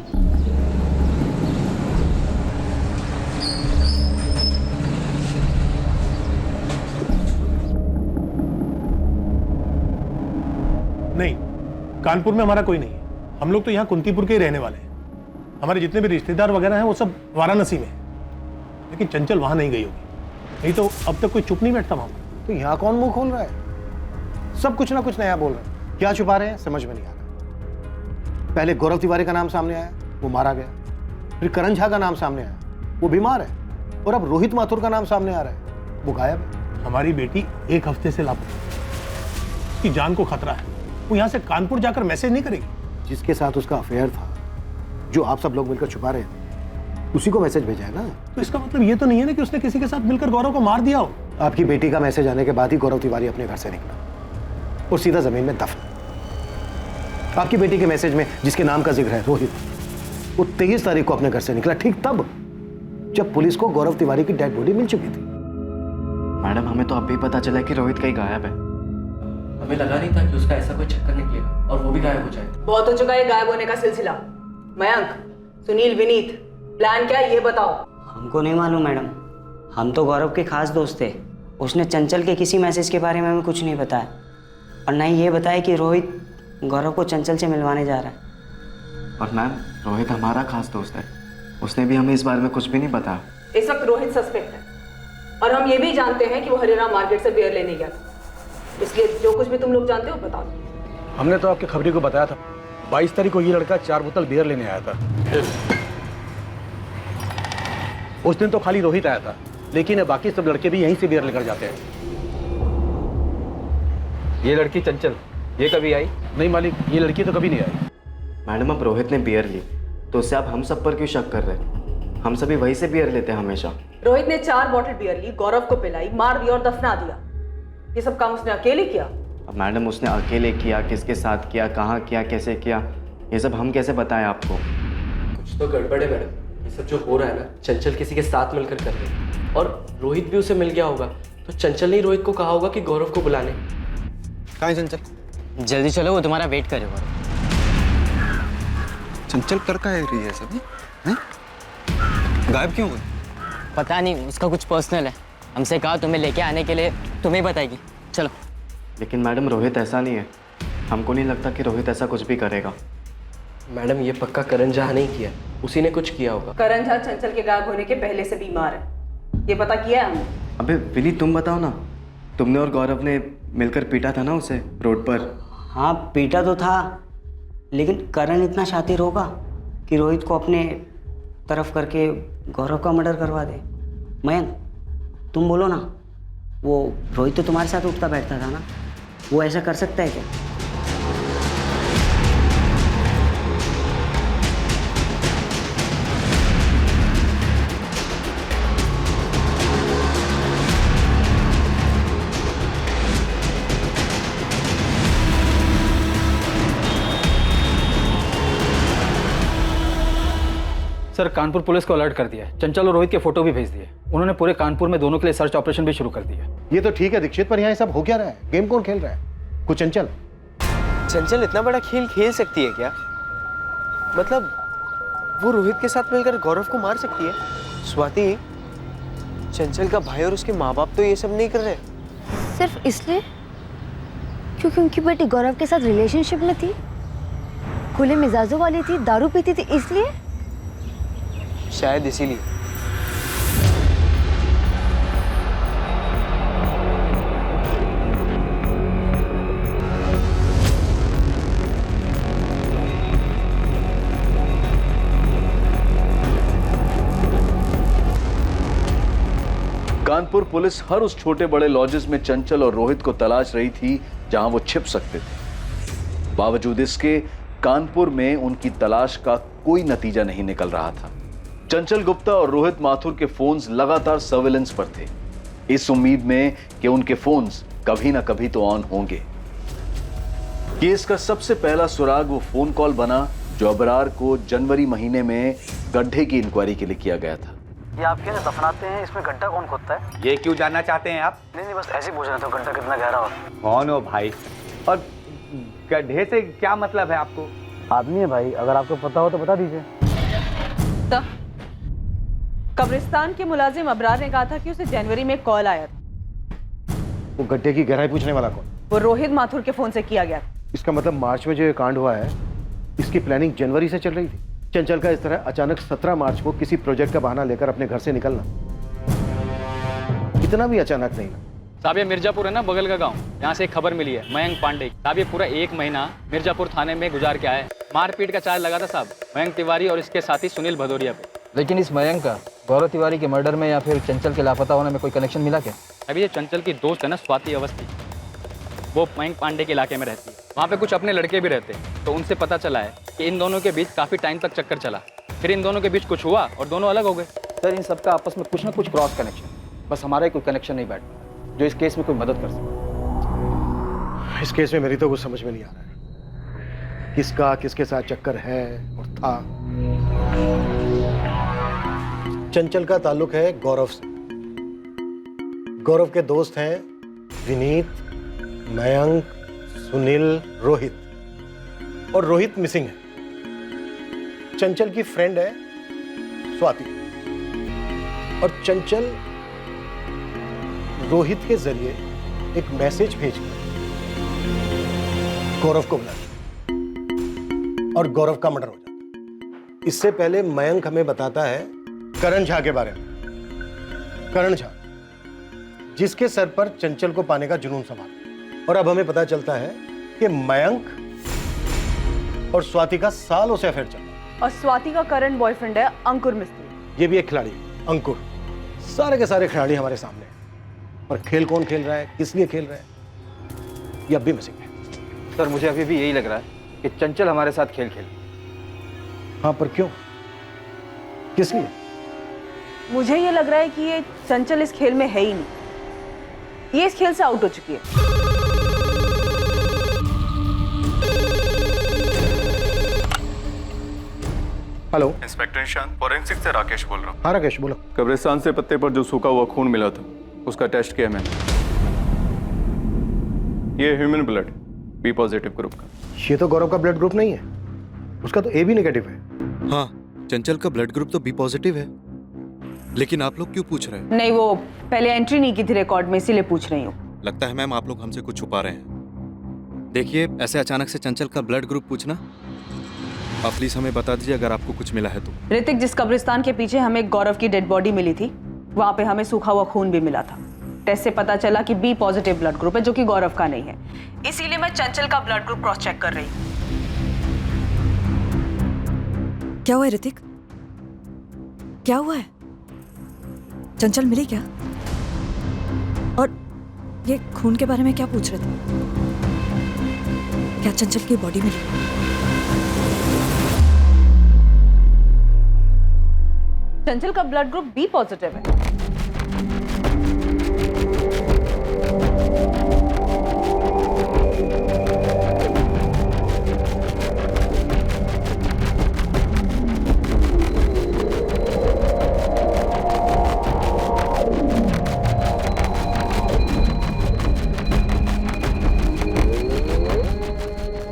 नहीं, कानपुर में हमारा कोई नहीं है। हम लोग तो यहाँ कुंतीपुर के ही रहने वाले हैं। हमारे जितने भी रिश्तेदार वगैरह हैं वो सब वाराणसी में हैं। लेकिन चंचल वहां नहीं गई होगी, नहीं तो अब तक कोई चुप नहीं बैठता वहां। तो यहाँ कौन मुंह खोल रहा है? सब कुछ ना कुछ नया बोल रहे हैं। क्या छुपा रहे हैं समझ में नहीं आ रहा। पहले गौरव तिवारी का नाम सामने आया, वो मारा गया। फिर करण झा का नाम सामने आया, वो बीमार है। और अब रोहित माथुर का नाम सामने आ रहा है, वो गायब है। हमारी बेटी 1 हफ्ते से लापता, उसकी जान को खतरा है। वो यहाँ से कानपुर जाकर मैसेज नहीं करेगी। जिसके साथ उसका अफेयर था, जो आप सब लोग मिलकर छुपा रहे थे, उसी को मैसेज भेजा है ना। तो इसका मतलब ये तो नहीं है ना कि उसने किसी के साथ मिलकर गौरव को मार दिया हो। आपकी बेटी का मैसेज आने के बाद ही गौरव तिवारी अपने घर से निकला और सीधा जमीन में दफन। आपकी बेटी के मैसेज में जिसके नाम का जिक्र है रोहित, वो 23 तारीख को अपने घर से निकला, ठीक तब जब पुलिस को गौरव तिवारी की डेड बॉडी मिल चुकी थी। मैडम, हमें तो अब भी पता चला कि रोहित कहीं गायब है। हमें लगा नहीं था कि उसका ऐसा कोई चक्कर निकलेगा और वो भी गायब हो जाए। बहुत हो चुका है गायब होने का सिलसिला। मयंक, सुनील, विनीत, प्लान क्या है ये बताओ। हमको नहीं मालूम मैडम, हम तो गौरव के खास दोस्त थे। उसने चंचल के किसी मैसेज के बारे में हमें कुछ नहीं बताया, और ना ही ये बताया कि रोहित गौरव को चंचल से मिलवाने जा रहा है। और मैम, रोहित हमारा खास दोस्त है, उसने भी हमें इस बारे में कुछ भी नहीं बताया। इस वक्त रोहित सस्पेक्ट है, और हम ये भी जानते हैं कि वो हरियाणा मार्केट से बियर लेने गया था। इसलिए जो कुछ भी तुम लोग जानते हो बताओ। हमने तो आपके खबरी को बताया था 22 तारीख को ये लड़का 4 बोतल बियर लेने आया था। उस दिन तो खाली रोहित आया था, लेकिन बाकी सब लड़के भी यहीं से बियर लेकर जाते हैं। ये लड़की चंचल, ये कभी आई? नहीं मालिक, ये लड़की तो कभी नहीं आई। मैडम, अब रोहित ने बियर ली तो उससे आप हम सब पर क्यों शक कर रहे हैं? हम सभी वहीं से बियर लेते हैं हमेशा। रोहित ने 4 बॉटल बियर ली, गौरव को पिलाई, मार दिया और दफना दिया। ये सब काम उसने अकेले किया? अब मैडम उसने अकेले किया, किसके साथ किया, कहाँ किया, कैसे किया, ये सब हम कैसे बताएं आपको? कुछ तो गड़बड़ है मैडम। ये सब जो हो रहा है ना, चंचल किसी के साथ मिलकर कर रहे हैं और रोहित भी उसे मिल गया होगा, तो चंचल ने रोहित को कहा होगा कि गौरव को बुलाने। कहाँ है चंचल? जल्दी चलो, वो तुम्हारा वेट करेगा। चंचल कर का है रही है सभी? गायब क्यों हुई? पता नहीं, उसका कुछ पर्सनल है। हमसे कहा तुम्हें लेके आने के लिए, तुम्हें बताएगी। चलो। लेकिन मैडम रोहित ऐसा नहीं है, हमको नहीं लगता कि रोहित ऐसा कुछ भी करेगा। मैडम ये पक्का करण झा नहीं किया, उसी ने कुछ किया होगा। करण झा चंचल के गायब होने के पहले से बीमार है, ये पता किया है हमने। अबे विनी तुम बताओ ना, तुमने और गौरव ने मिलकर पीटा था ना उसे रोड पर? हाँ पीटा तो था, लेकिन करण इतना शातिर होगा कि रोहित को अपने तरफ करके गौरव का मर्डर करवा दे? मयंक तुम बोलो ना, वो रोहित तो तुम्हारे साथ उठता बैठता था ना, वो ऐसा कर सकता है क्या? सर कानपुर पुलिस को अलर्ट कर दिया है, चंचल और रोहित के फोटो भी भेज दिए। उन्होंने पूरे कानपुर में दोनों के लिए सर्च ऑपरेशन भी शुरू कर दिया। ये तो ठीक है दीक्षित, पर यहाँ सब हो क्या रहा है? गेम कौन खेल रहा है? कुछ चंचल? चंचल इतना बड़ा खेल खेल सकती है क्या? मतलब वो रोहित के साथ मिलकर गौरव को मार सकती है? स्वाति, चंचल का भाई और उसके माँ बाप तो ये सब नहीं कर रहे। सिर्फ इसलिए क्योंकि उनकी बेटी गौरव के साथ रिलेशनशिप में थी, खुले मिजाजों वाली थी, दारू पीती थी, इसलिए? शायद इसीलिए। कानपुर पुलिस हर उस छोटे बड़े लॉजेस में चंचल और रोहित को तलाश रही थी जहां वो छिप सकते थे। बावजूद इसके कानपुर में उनकी तलाश का कोई नतीजा नहीं निकल रहा था। चंचल गुप्ता और रोहित माथुर के फोन्स लगातार सर्विलेंस पर थे, इस उम्मीद में कि उनके फोन्स कभी ना कभी तो ऑन होंगे। केस का सबसे पहला सुराग वो फोन कॉल बना जो अबरार को जनवरी महीने में गड्ढे की इंक्वायरी के लिए किया गया था। ये आप क्या दफनाते हैं, इसमें गड्ढा कौन खोदता है? ये क्यों जानना चाहते हैं आप? नहीं बस ऐसे ही पूछ रहे थे, गड्ढा कितना गहरा हो? कौन हो भाई, और गड्ढे से क्या मतलब है आपको? आदमी है भाई, अगर आपको पता हो तो बता दीजिए। कब्रिस्तान के मुलाजिम अबरार ने कहा था कि उसे जनवरी में कॉल आया था। वो गड्ढे की गहराई पूछने वाला कौन? वो रोहित माथुर के फोन से किया गया। इसका मतलब मार्च में जो ये कांड हुआ है, इसकी प्लानिंग जनवरी से चल रही थी। चंचल का इस तरह अचानक 17 मार्च को किसी प्रोजेक्ट का बहाना लेकर अपने घर से निकलना इतना भी अचानक नहीं ना। साहब ये मिर्जापुर है ना, बगल का गांव, यहाँ से एक खबर मिली है मयंक पांडे। साहब ये पूरा 1 महीना मिर्जापुर थाने में गुजार के आया है। मारपीट का चार्ज लगा था साहब मयंक तिवारी और इसके साथी सुनील भदौरिया पे। लेकिन इस मयंक का गौरव तिवारी के मर्डर में या फिर चंचल के लापता होने में कोई कनेक्शन मिला क्या? अभी ये चंचल की दोस्त है ना स्वाति अवस्थी, वो मयंक पांडे के इलाके में रहती है। वहाँ पे कुछ अपने लड़के भी रहते हैं, तो उनसे पता चला है कि इन दोनों के बीच काफ़ी टाइम तक चक्कर चला, फिर इन दोनों के बीच कुछ हुआ और दोनों अलग हो गए। सर इन सबका आपस में कुछ ना कुछ क्रॉस कनेक्शन, बस हमारा ही कोई कनेक्शन नहीं बैठा जो इस केस में कोई मदद कर सके। इस केस में मेरी तो कुछ समझ में नहीं आ रहा है, किसका किसके साथ चक्कर है और था। चंचल का ताल्लुक है गौरव से, गौरव के दोस्त हैं विनीत, मयंक, सुनील, रोहित, और रोहित मिसिंग है। चंचल की फ्रेंड है स्वाति, और चंचल रोहित के जरिए एक मैसेज भेजकर गौरव को बुलाती और गौरव का मर्डर हो जाता। इससे पहले मयंक हमें बताता है करण झा के बारे में। करण झा जिसके सर पर चंचल को पाने का जुनून सवार, और अब हमें पता चलता है कि मयंक और स्वाति का सालों से अफेयर चल रहा है। और स्वाति का करंट बॉयफ्रेंड है अंकुर मिस्त्री। ये भी एक खिलाड़ी अंकुर। सारे के सारे खिलाड़ी हमारे सामने हैं, और खेल कौन खेल रहा है, किस लिए खेल रहा है, ये अब भी मिसिंग है। सर मुझे अभी भी यही लग रहा है कि चंचल हमारे साथ खेल खेल। हाँ पर क्यों, किस लिए? मुझे ये लग रहा है कि ये चंचल इस खेल में है ही नहीं। ये इस खेल से आउट हो चुकी है। हेलो, इंस्पेक्टर निशांत, फॉरेंसिक से राकेश बोल रहा हूँ। हाँ राकेश बोलो। कब्रिस्तान से पत्ते पर जो सूखा हुआ खून मिला था उसका टेस्ट किया मैंने। ये human blood B positive group का। ये तो गौरव का ब्लड ग्रुप नहीं है, उसका तो ए बी नेगेटिव है। हाँ, चंचल का ब्लड ग्रुप तो बी पॉजिटिव है, लेकिन आप लोग क्यों पूछ रहे हैं? नहीं, वो पहले एंट्री नहीं की थी रिकॉर्ड में, इसीलिए पूछ रही हूँ। लगता है मैम आप लोग हमसे कुछ छुपा रहे हैं। देखिए, ऐसे अचानक से चंचल का ब्लड ग्रुप पूछना, आप प्लीज हमें बता दीजिए अगर आपको कुछ मिला है तो। ऋतिक, जिस कब्रिस्तान के पीछे हमें गौरव की डेड बॉडी मिली थी, वहां पे हमें सूखा हुआ खून भी मिला था। टेस्ट से पता चला कि बी पॉजिटिव ब्लड ग्रुप है, जो कि गौरव का नहीं है। इसीलिए मैं चंचल का ब्लड ग्रुप क्रॉस चेक कर रही हूँ। क्या हुआ है ऋतिक? क्या हुआ है? चंचल मिली क्या? और ये खून के बारे में क्या पूछ रहे थे? क्या चंचल की बॉडी मिली? चंचल का ब्लड ग्रुप बी पॉजिटिव है।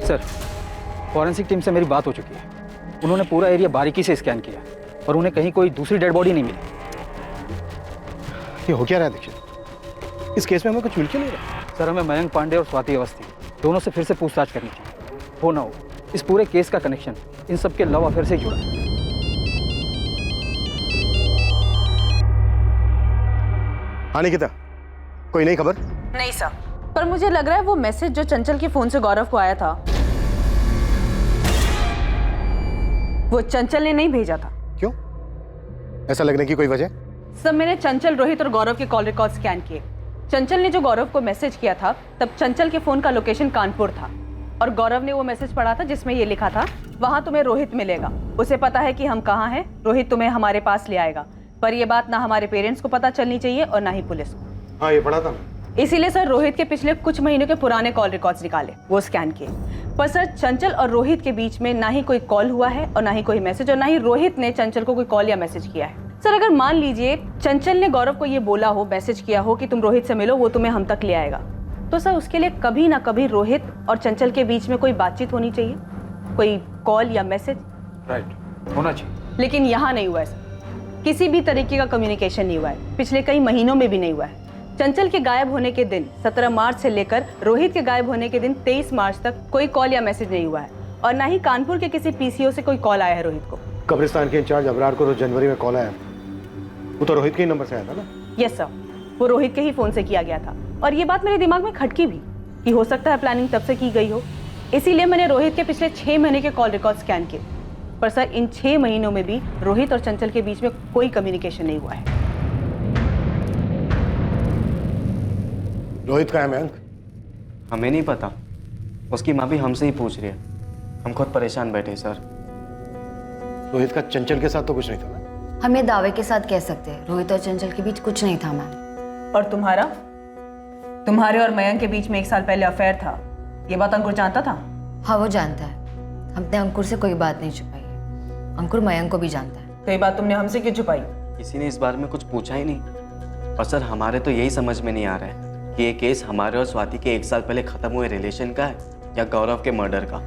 सर, फॉरेंसिक टीम से मेरी बात हो चुकी है। उन्होंने पूरा एरिया बारीकी से स्कैन किया और उन्हें कहीं कोई दूसरी डेड बॉडी नहीं मिली। ये हो क्या रहा है दीक्षित? इस केस में हमें कुछ मिल क्यों नहीं रहा? सर, हमें मयंक पांडे और स्वाति अवस्थी दोनों से फिर से पूछताछ करनी चाहिए। हो ना हो, इस पूरे केस का कनेक्शन इन सब के लव अफेयर से जुड़ा है। हाँ निकिता, कोई नई खबर? नहीं सर, पर मुझे लग रहा है वो मैसेज जो चंचल के फोन से गौरव को आया था, वो चंचल ने नहीं भेजा था। क्यों? ऐसा लगने की कोई वजह? सर, मैंने चंचल, रोहित और गौरव के कॉल रिकॉर्ड स्कैन किए। चंचल ने जो गौरव को मैसेज किया था, तब चंचल के फोन का लोकेशन कानपुर था और गौरव ने वो मैसेज पढ़ा था जिसमें ये लिखा था, वहां तुम्हें रोहित मिलेगा, उसे पता है कि हम कहाँ हैं, रोहित तुम्हें हमारे पास ले आएगा। पर ये बात ना हमारे पेरेंट्स को पता चलनी चाहिए और ना ही पुलिस को। हाँ, ये पढ़ा था। इसीलिए सर रोहित के पिछले कुछ महीनों के पुराने कॉल रिकॉर्ड्स निकाले, वो स्कैन किए। पर सर, चंचल और रोहित के बीच में ना ही कोई कॉल हुआ है और ना ही कोई मैसेज, और ना ही रोहित ने चंचल को कोई कॉल या मैसेज किया है। सर, अगर मान लीजिए चंचल ने गौरव को ये बोला हो, मैसेज किया हो कि तुम रोहित से मिलो, वो तुम्हें हम तक ले आएगा, तो सर उसके लिए कभी ना कभी रोहित और चंचल के बीच में कोई बातचीत होनी चाहिए, कोई कॉल या मैसेज। राइट, होना चाहिए। लेकिन यहाँ नहीं हुआ है सर, किसी भी तरीके का कम्युनिकेशन नहीं हुआ है, पिछले कई महीनों में भी नहीं हुआ है। चंचल के गायब होने के दिन 17 मार्च से लेकर रोहित के गायब होने के दिन 23 मार्च तक कोई कॉल या मैसेज नहीं हुआ है, और ना ही कानपुर के किसी पीसीओ से कोई कॉल आया है रोहित को। कब्रिस्तान के इंचार्ज अबरार को तो जनवरी में कॉल आया, वो तो रोहित के ही नंबर से आया था ना? यस सर, वो रोहित के ही फोन से किया गया था, और ये बात मेरे दिमाग में खटकी भी कि हो सकता है प्लानिंग तब से की गई हो। इसीलिए मैंने रोहित के पिछले 6 महीने के कॉल रिकॉर्ड स्कैन किए, पर सर इन 6 महीनों में भी रोहित और चंचल के बीच में कोई कम्युनिकेशन नहीं हुआ है। रोहित का है मयंक? हमें नहीं पता, उसकी माँ भी हमसे ही पूछ रही है, हम खुद परेशान बैठे सर। रोहित का चंचल के साथ तो कुछ नहीं था ना? हम ये दावे के साथ कह सकते हैं रोहित और चंचल के बीच कुछ नहीं था मैम। और तुम्हारे और मयंक के बीच में 1 साल पहले अफेयर था, ये बात अंकुर जानता था? हाँ, वो जानता है। हमने अंकुर से कोई बात नहीं छुपाई है, अंकुर मयंक को भी जानता है। तो ये बात तुमने हमसे क्यों छुपाई? किसी ने इस बारे में कुछ पूछा ही नहीं, और सर हमारे तो यही समझ में नहीं आ रहा है कि ये केस हमारे और स्वाति के 1 साल पहले खत्म हुए रिलेशन का है, या गौरव के मर्डर का,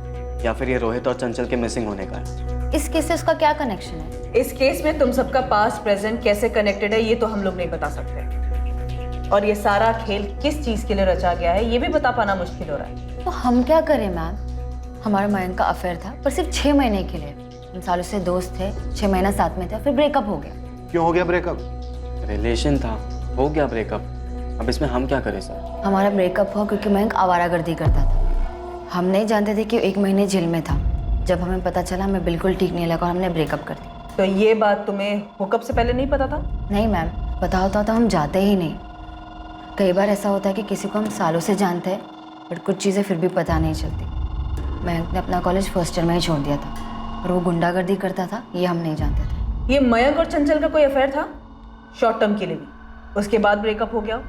या फिर ये रोहित और चंचल के मिसिंग होने का है। इस केस से उसका क्या कनेक्शन है? इस केस में तुम सबका पास्ट प्रेजेंट कैसे कनेक्टेड है, ये तो हम लोग नहीं बता सकते, और ये सारा खेल किस चीज के लिए रचा गया है, ये भी बता पाना मुश्किल हो रहा है। तो हम क्या करें मैम? हमारा मयंक का अफेयर था, पर सिर्फ 6 महीने के लिए। हम सालों से दोस्त थे, 6 महीना साथ में थे, फिर ब्रेकअप हो गया। क्यों हो गया ब्रेकअप? रिलेशन था, हो गया ब्रेकअप, अब इसमें हम क्या करें सर? हमारा ब्रेकअप हुआ क्योंकि मयंक आवारागर्दी करता था। हम नहीं जानते थे कि 1 महीने जेल में था। जब हमें पता चला, हमें बिल्कुल ठीक नहीं लगा और हमने ब्रेकअप कर दिया। तो ये बात तुम्हें हुकअप से पहले नहीं पता था? नहीं मैम, पता होता तो हम जाते ही नहीं। कई बार ऐसा होता है कि किसी को हम सालों से जानते हैं, बट कुछ चीज़ें फिर भी पता नहीं चलती। मयंक ने अपना कॉलेज फर्स्ट ईयर में ही छोड़ दिया था, और वो गुंडागर्दी करता था, ये हम नहीं जानते थे। ये मयंक और चंचल का कोई अफेयर था शॉर्ट टर्म के लिए भी, उसके बाद ब्रेकअप हो गया?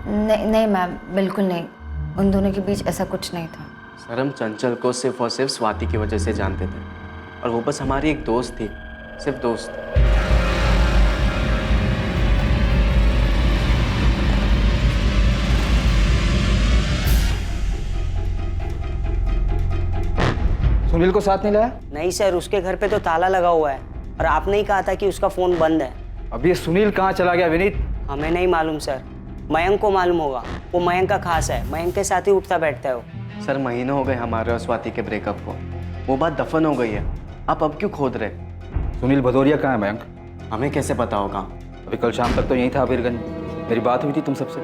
नहीं नहीं मैम, बिल्कुल नहीं। उन दोनों के बीच ऐसा कुछ नहीं था। सर हम चंचल को सिर्फ और सिर्फ स्वाति की वजह से जानते थे और वो बस हमारी एक दोस्त थी, सिर्फ दोस्त। सुनील को साथ नहीं लाया? नहीं सर, उसके घर पे तो ताला लगा हुआ है और आपने ही कहा था कि उसका फोन बंद है। अब ये सुनील कहाँ चला गया विनीत? हमें नहीं मालूम सर, मयंक को मालूम होगा। वो मयंक का खास है, मयंक के साथ ही उठता बैठता है वो। सर महीनों हो गए हमारे और स्वाति के ब्रेकअप को, वो बात दफन हो गई है। आप अब क्यों खोद रहे? सुनील भदौरिया कहाँ है मयंक? हमें कैसे पता होगा? अभी कल शाम तक तो यहीं था अबीरगंज। मेरी बात हुई थी तुम सबसे।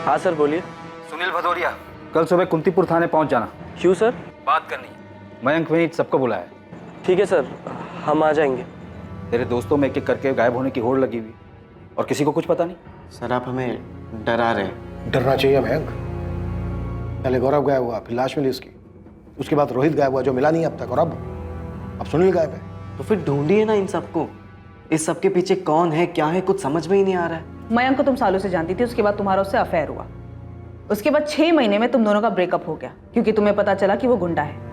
हाँ सर बोलिए। सुनील भदौरिया, कल सुबह कुंतीपुर थाने पहुंच जाना। क्यों सर? बात करनी है। मयंक विनीत सबको बुलाया। ठीक है सर, हम आ जाएंगे। तेरे दोस्तों में एक एक करके गायब होने की होड़ लगी हुई और किसी को कुछ पता नहीं। सर आप हमें डरा रहे हैं। डरना चाहिए मयंक। पहले गौरव गायब हुआ, फिर लाश मिली उसकी, उसके बाद रोहित गायब हुआ जो मिला नहीं अब तक, और अब सुनील गायब है। तो फिर ढूंढिए ना इन सबको। इस सब के पीछे कौन है, क्या है, कुछ समझ में ही नहीं आ रहा है। मयंक को तुम सालों से जानती थी, उसके बाद तुम्हारा उससे अफेयर हुआ। उसके बाद 6 महीने में तुम दोनों का ब्रेकअप हो गया क्योंकि तुम्हें पता चला कि वो गुंडा है।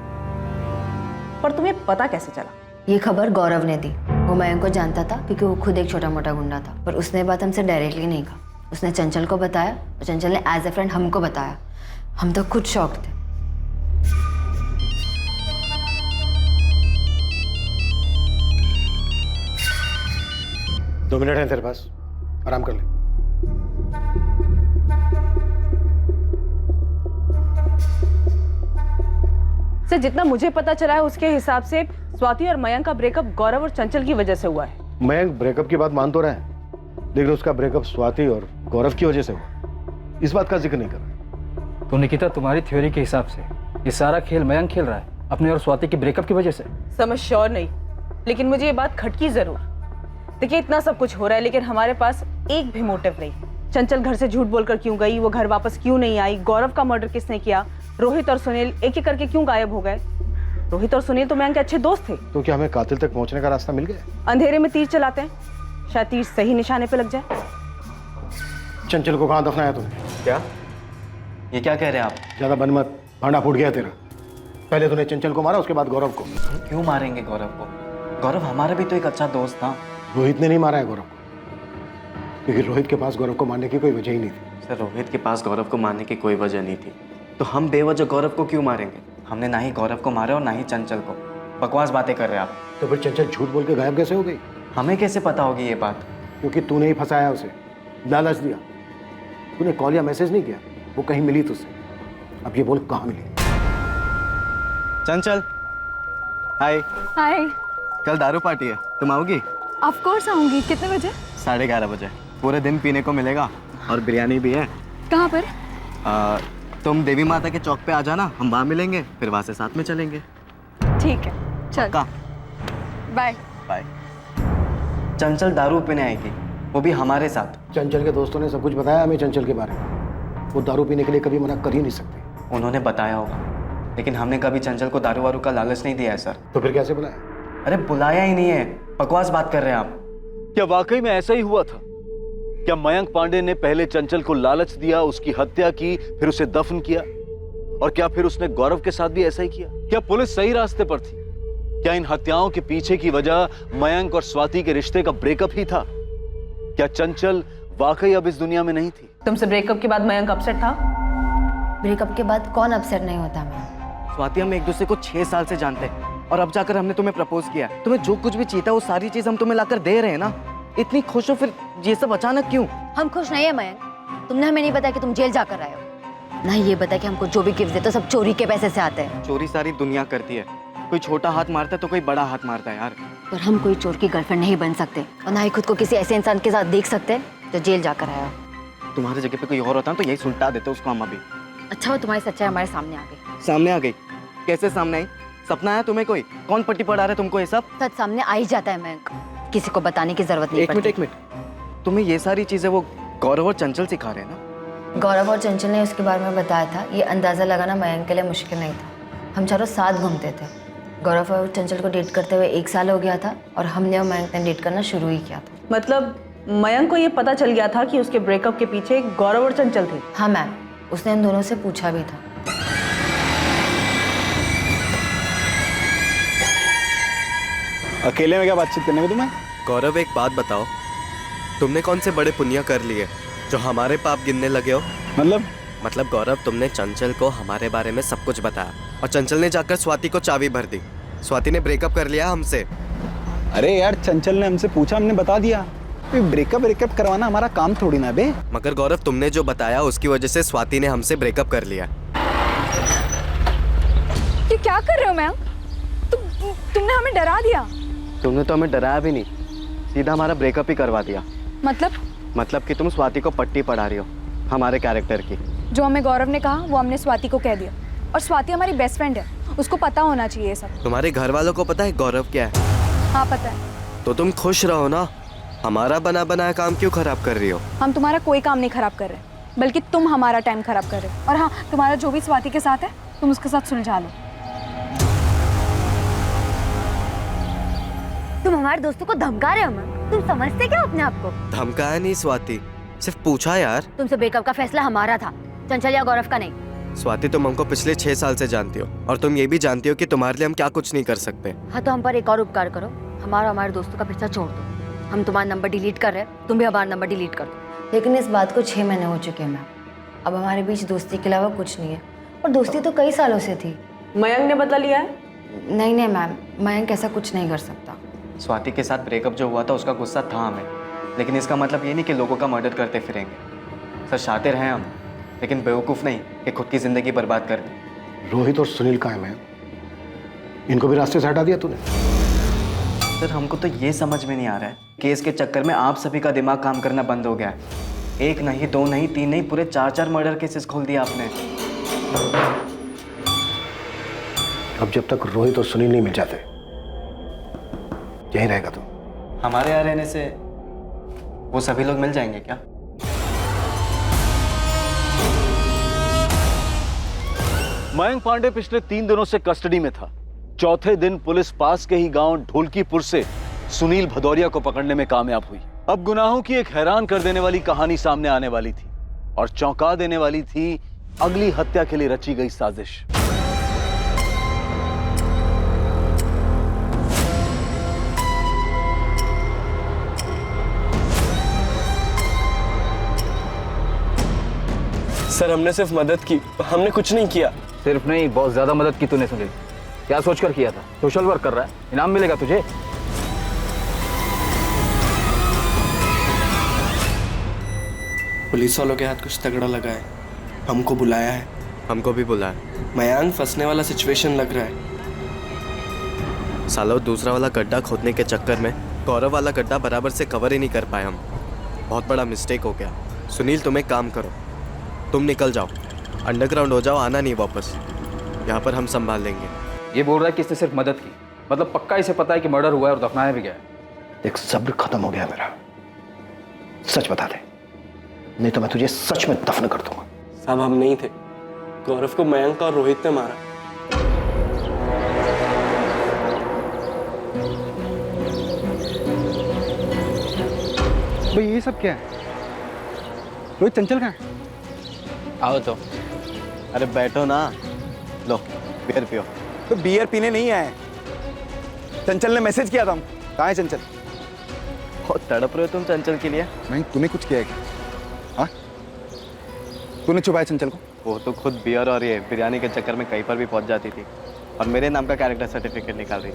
पर तुम्हें पता कैसे चला? ये खबर गौरव ने दी। वो मयंक को जानता था क्योंकि वो खुद एक छोटा मोटा गुंडा था, पर उसने बात हमसे डायरेक्टली नहीं कहा। उसने चंचल को बताया और चंचल ने एज ए फ्रेंड हमको बताया। हम तो खुद शॉक थे। दो मिनट है तेरे पास, आराम कर ले। सर जितना मुझे पता चला है उसके हिसाब से स्वाति और मयंक का ब्रेकअप गौरव और चंचल की वजह से हुआ है। मयंक ब्रेकअप की बात मान तो रहा है, लेकिन उसका ब्रेकअप स्वाति और गौरव की वजह से हुआ, इस बात का जिक्र नहीं कर रहा। तो निकिता, तुम्हारी थ्योरी के हिसाब से ये सारा खेल मयंक खेल रहा है अपने और स्वाति के ब्रेकअप की वजह से? समझ श्योर नहीं, लेकिन मुझे ये बात खटकी जरूर। देखिए इतना सब कुछ हो रहा है लेकिन हमारे पास एक भी मोटिव नहीं। चंचल घर से झूठ बोलकर क्यों गई, वो घर वापस क्यों नहीं आई, गौरव का मर्डर किसने किया, रोहित और सुनील एक एक करके क्यों गायब हो गए। रोहित और सुनील तो मयंक के अच्छे दोस्त थे। तो क्या हमें कातिल तक पहुंचने का रास्ता मिल गया? अंधेरे में तीर चलाते हैं, शायद तीर सही निशाने पे लग जाए। चंचल को कहाँ दफनाया तूने? क्या ये क्या कह रहे हैं आप? ज्यादा बन मत, भांडा फूट गया तेरा। पहले तूने चंचल को मारा, उसके बाद गौरव को। क्यों मारेंगे गौरव को? गौरव हमारा भी तो एक अच्छा दोस्त था। रोहित ने नहीं मारा है गौरव को, क्योंकि रोहित के पास गौरव को मारने की कोई वजह ही नहीं थी। सर रोहित के पास गौरव को मारने की कोई वजह नहीं थी, तो हम बेवजह गौरव को क्यों मारेंगे? हमने ना ही गौरव को मारा और ना ही चंचल को। बकवास बातें कर रहे हैं आप। तो फिर चंचल झूठ बोल के गायब कैसे हो गई? हमें कैसे पता होगी ये बात? क्योंकि तूने ही फंसाया उसे, लालच दिया। तूने कॉल या मैसेज नहीं किया, वो कहीं मिली तुझसे। अब ये बोल कहाँ मिली? चंचल हाय। हाय। कल दारू पार्टी है, तुम आओगी? ऑफ कोर्स आऊंगी। कितने बजे? 11:30 बजे। पूरे दिन पीने को मिलेगा और बिरयानी भी है। कहाँ पर? तुम देवी माता के चौक पे आ जाना, हम वहाँ मिलेंगे, फिर वहाँ से साथ में चलेंगे। ठीक है चल। Bye bye. चंचल दारू पीने आएगी, वो भी हमारे साथ। चंचल के दोस्तों ने सब कुछ बताया हमें चंचल के बारे में। वो दारू पीने के लिए कभी मना कर ही नहीं सकते। उन्होंने बताया होगा, लेकिन हमने कभी चंचल को दारू वारू का लालच नहीं दिया है सर। तो फिर कैसे बुलाया? अरे बुलाया ही नहीं है, बकवास बात कर रहे हैं आप। क्या वाकई में ऐसा ही हुआ था? क्या मयंक पांडे ने पहले चंचल को लालच दिया, उसकी हत्या की, फिर उसे दफन किया? और क्या फिर उसने गौरव के साथ भी ऐसा ही किया? क्या पुलिस सही रास्ते पर थी? क्या इन हत्याओं के पीछे की वजह मयंक और स्वाति के रिश्ते का ब्रेकअप ही था? क्या चंचल वाकई अब इस दुनिया में नहीं थी? तुमसे ब्रेकअप के बाद मयंक अपसेट था? ब्रेकअप के बाद कौन अपसेट नहीं होता? मैं स्वाति, हम एक दूसरे को 6 साल से जानते हैं और अब जाकर हमने तुम्हें प्रपोज किया। तुम्हें जो कुछ भी चाहिए वो सारी चीज हम तुम्हें लाकर दे रहे हैं ना। इतनी खुश हो, फिर ये सब अचानक क्यों? हम खुश नहीं है मयंक। तुमने हमें नहीं बताया कि तुम जेल जाकर आए हो, ना ये बताया कि हमको जो भी गिफ्ट देते हो सब चोरी के पैसे से आते हैं। चोरी सारी दुनिया करती है, कोई छोटा हाथ मारता है तो कोई बड़ा हाथ मारता है यार। पर हम कोई चोर की गर्लफ्रेंड नहीं बन सकते और ना ही खुद को किसी ऐसे इंसान के साथ देख सकते जो जेल जाकर आया हो। तुम्हारी जगह पे कोई और होता ना तो यही सुलटा देते उसको हम अभी। अच्छा वो तुम्हारी सच्चाई हमारे सामने आ गई। सामने आ गई? कैसे सामने आई? सपना आया तुम्हें कोई? कौन पट्टी पढ़ा रहा है तुमको ये सब? सच सामने आ ही जाता है मयंक, किसी को बताने की जरूरत नहीं पड़ती। एक मिनट, तुम्हें ये सारी चीजें वो गौरव और चंचल सिखा रहे हैं ना? गौरव और चंचल ने उसके बारे में बताया था। ये अंदाजा लगाना मयंक के लिए मुश्किल नहीं था। हम चारों साथ घूमते थे। गौरव और चंचल को डेट करते हुए 1 साल हो गया था और हमने और मयंक ने डेट करना शुरू ही किया था। मतलब मयंक को ये पता चल गया था कि उसके ब्रेकअप के पीछे गौरव और चंचल थे? हाँ मैम, उसने इन दोनों से पूछा भी था। अकेले में क्या बातचीत करने में तुम्हें? गौरव एक बात बताओ, तुमने कौन से बड़े पुण्य कर लिए जो हमारे पाप गिनने लगे हो? मतलब गौरव, तुमने चंचल को हमारे बारे में सब कुछ बताया और चंचल ने जाकर स्वाति को चाबी भर दी। स्वाति ने ब्रेकअप कर लिया हमसे। अरे यार, चंचल ने हमसे पूछा, हमने बता दिया। ब्रेकअप करवाना हमारा काम थोड़ी ना बे। मगर गौरव, तुमने जो बताया उसकी वजह से स्वाति ने हमसे ब्रेकअप कर लिया। ये क्या कर रहे हो मैम? तुमने हमें डरा दिया। तुमने तो हमें डराया भी नहीं, सीधा हमारा ब्रेकअप ही करवा दिया। मतलब कि तुम स्वाति को पट्टी पढ़ा रही हो हमारे कैरेक्टर की। जो हमें गौरव ने कहा वो हमने स्वाति को कह दिया, और स्वाति हमारी बेस्ट फ्रेंड है, उसको पता होना चाहिए ये सब। तुम्हारे घर वालों को पता है गौरव क्या है? हाँ पता है। तो तुम खुश रहो ना, हमारा बना बनाया काम क्यों खराब कर रही हो? हम तुम्हारा कोई काम नहीं खराब कर रहे, बल्कि तुम हमारा टाइम खराब कर रहे हो। और हाँ, तुम्हारा जो भी स्वाति के साथ है तुम उसके साथ सुलझा लो। तुम हमारे दोस्तों को धमका रहे हो मैम? तुम समझते क्या अपने आप को? धमकाया नहीं स्वाति, सिर्फ पूछा यार। तुमसे ब्रेकअप का फैसला हमारा था, चंचल या गौरव का नहीं। स्वाति, तुम हमको पिछले 6 साल से जानती हो और तुम ये भी जानती हो कि तुम्हारे लिए हम क्या कुछ नहीं कर सकते। हाँ तो हम पर एक और उपकार करो, हमारे दोस्तों का पीछा छोड़ दो। हम तुम्हारा नंबर डिलीट कर रहे हैं, तुम भी हमारा नंबर डिलीट कर दो। लेकिन इस बात को 6 महीने हो चुके हैं मैम, अब हमारे बीच दोस्ती के अलावा कुछ नहीं है, और दोस्ती तो कई सालों से थी। मयंक ने बदला लिया है? नहीं मैम, मयंक ऐसा कुछ नहीं कर सकता। स्वाति के साथ ब्रेकअप जो हुआ था उसका गुस्सा था हमें, लेकिन इसका मतलब ये नहीं कि लोगों का मर्डर करते फिरेंगे। सर, शातिर हैं हम, लेकिन बेवकूफ़ नहीं कि खुद की ज़िंदगी बर्बाद कर दी। रोहित और सुनील कहाँ हैं? इनको भी रास्ते से हटा दिया तूने? सर, हमको तो ये समझ में नहीं आ रहा है, केस के चक्कर में आप सभी का दिमाग काम करना बंद हो गया है। 1 नहीं, 2 नहीं, 3 नहीं, पूरे 4 मर्डर केसेस खोल दिया आपने। अब जब तक रोहित और सुनील नहीं मिल जाते यहीं रहेगा तू। हमारे यहाँ रहने से वो सभी लोग मिल जाएंगे क्या? मयंक पांडे पिछले 3 दिनों से कस्टडी में था। चौथे दिन पुलिस पास के ही गांव ढोलकीपुर से सुनील भदौरिया को पकड़ने में कामयाब हुई। अब गुनाहों की एक हैरान कर देने वाली कहानी सामने आने वाली थी, और चौंका देने वाली थी अगली हत्या के लिए रची गई साजिश। सर, हमने सिर्फ मदद की, हमने कुछ नहीं किया। सिर्फ नहीं, बहुत ज्यादा मदद की तूने सुनील। क्या सोचकर किया था? सोशल वर्क कर रहा है, इनाम मिलेगा तुझे। पुलिस वालों के हाथ कुछ तगड़ा लगा है, हमको बुलाया है। हमको भी बुलाया। मयांक फंसने वाला सिचुएशन लग रहा है। सालों, दूसरा वाला गड्ढा खोदने के चक्कर में गौरव वाला गड्ढा बराबर से कवर ही नहीं कर पाए हम। बहुत बड़ा मिस्टेक हो गया। सुनील, तुम एक काम करो, तुम निकल जाओ, अंडरग्राउंड हो जाओ, आना नहीं वापस। यहाँ पर हम संभाल लेंगे। ये बोल रहा है कि इसने सिर्फ मदद की, मतलब पक्का इसे पता है कि मर्डर हुआ है और दफनाया भी गया है। देख, सब्र खत्म हो गया मेरा। सच बता दे, नहीं तो मैं तुझे सच में दफन कर दूंगा। साहब, हम नहीं थे, गौरव को मयंक और रोहित ने मारा। भाई ये सब क्या है? रोहित, चंचल कहाँ है? आओ तो। अरे बैठो ना, लो बियर पियो। तो बियर पीने नहीं आए, चंचल ने मैसेज किया था हम। कहाँ है चंचल? बहुत तड़प रहे हो तुम चंचल के लिए। नहीं, तूने कुछ किया है क्या? हाँ, तूने छुपाया चंचल को? वो तो खुद बियर और ये बिरयानी के चक्कर में कहीं पर भी पहुंच जाती थी, और मेरे नाम का कैरेक्टर सर्टिफिकेट निकाल रही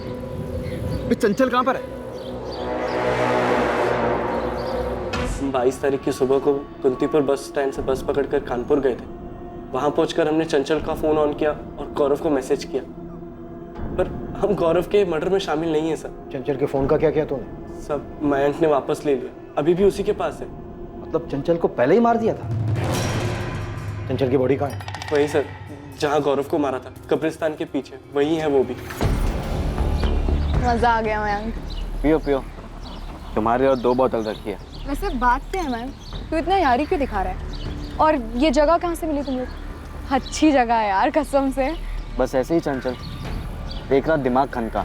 थी। चंचल कहाँ पर है? 22 तारीख की सुबह को कुंतीपुर बस स्टैंड से बस पकड़कर कानपुर गए थे। वहां पहुंचकर हमने चंचल का फोन ऑन किया और गौरव को मैसेज किया, पर हम गौरव के मर्डर में शामिल नहीं है सर। चंचल के फोन का क्या किया तूने? सब मयंक ने वापस ले लिया, अभी भी उसी के पास है। मतलब चंचल को पहले ही मार दिया था? चंचल की बॉडी कहाँ है? वही सर, जहाँ गौरव को मारा था, कब्रिस्तान के पीछे, वही है वो भी। मजा आ गया मयंक। पियो पियो, तुम्हारे और 2 बोतल रखी है। वैसे बात क्या है मैम, तू इतना यारी क्यों दिखा रहा है? और ये जगह कहाँ से मिली तुम लोग? अच्छी जगह है यार, कसम से। बस ऐसे ही चंचल, देख रहा दिमाग खनका।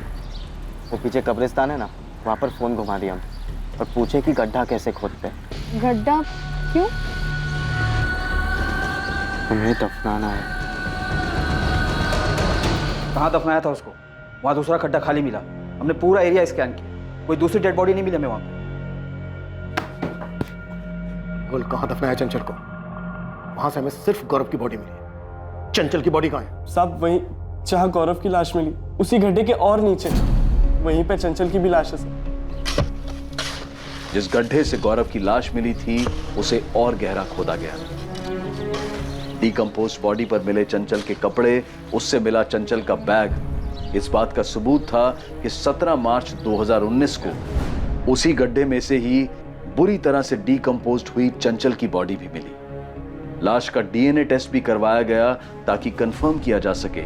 वो पीछे कब्रिस्तान है ना, वहाँ पर फोन घुमा दिया हम। और पूछे कि गड्ढा कैसे खोदते हैं। गड्ढा क्यों? उन्हें दफनाना है। कहाँ दफनाया था उसको? वहाँ दूसरा खड्डा खाली मिला। हमने पूरा एरिया स्कैन किया, कोई दूसरी डेड बॉडी नहीं मिली हमें वहाँ पे। बोल कहाँ दफनाया चंचल को? वहां से हमें सिर्फ गौरव की बॉडी मिली है। चंचल की बॉडी कहाँ है? साहब वहीं जहाँ गौरव की लाश मिली, उसी गड्ढे के और नीचे, वहीं पे चंचल की भी लाश है सर। जिस गड्ढे से गौरव की लाश मिली थी उसे और गहरा खोदा गया। डिकम्पोज बॉडी पर मिले चंचल के कपड़े, उससे मिला चंचल का बैग इस बात का सबूत था कि 17 मार्च 2019 को उसी गड्ढे में से ही बुरी तरह से डिकम्पोज्ड हुई चंचल की बॉडी भी मिली। लाश का डीएनए टेस्ट भी करवाया गया ताकि कंफर्म किया जा सके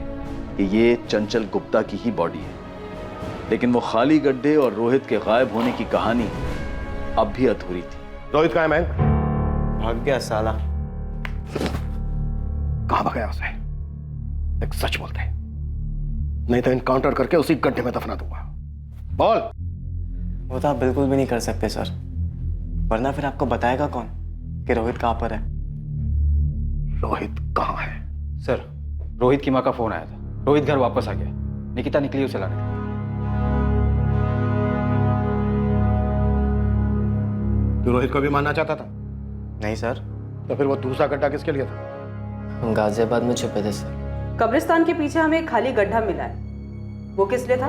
कि ये चंचल गुप्ता की ही बॉडी है। लेकिन वो खाली गड्ढे और रोहित के गायब होने की कहानी अब भी अधूरी थी। रोहित कहाँ है मैंक? भाग गया साला। कहाँ भागा उसे? एक सच बोलते, नहीं तो इनकाउंटर करके उसी गड्ढे में दफना दूंगा। बोल। वो तो आप बिल्कुल भी नहीं कर सकते सर, वरना फिर आपको बताएगा कौन कि रोहित कहाँ पर है। रोहित कहाँ है? सर, रोहित की माँ का फोन आया था, रोहित घर वापस आ गया। निकिता निकली उसे लाने। तू रोहित को भी मारना चाहता था? नहीं सर। तो फिर वो दूसरा गड्ढा किसके लिए था? हम गाजियाबाद में छुपे थे सर। कब्रिस्तान के पीछे हमें एक खाली गड्ढा मिला है, वो किस लिए था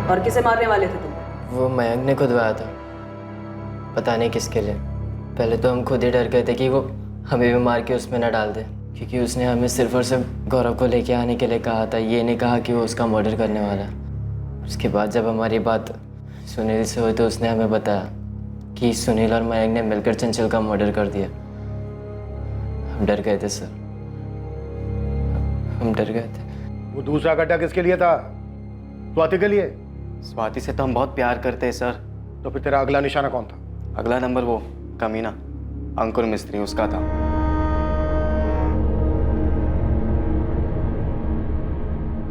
और किसे मारने वाले थे तुम? वो मयंक ने खुदवाया था, पता नहीं किसके लिए। पहले तो हम खुद ही डर गए थे कि वो हमें भी मार के उसमें न डाल दे, क्योंकि उसने हमें सिर्फ और सिर्फ गौरव को लेके आने के लिए कहा था, ये नहीं कहा कि वो उसका मर्डर करने वाला है। उसके बाद जब हमारी बात सुनील से हुई तो उसने हमें बताया कि सुनील और मयंक ने मिलकर चंचल का मर्डर कर दिया। हम डर गए थे सर, हम डर गए थे। वो दूसरा गड्ढा किसके लिए था? स्वाति के लिए? स्वाति से तो हम बहुत प्यार करते हैं सर। तो फिर तेरा अगला निशाना कौन था? अगला नंबर वो कमीना अंकुर मिस्त्री, उसका था।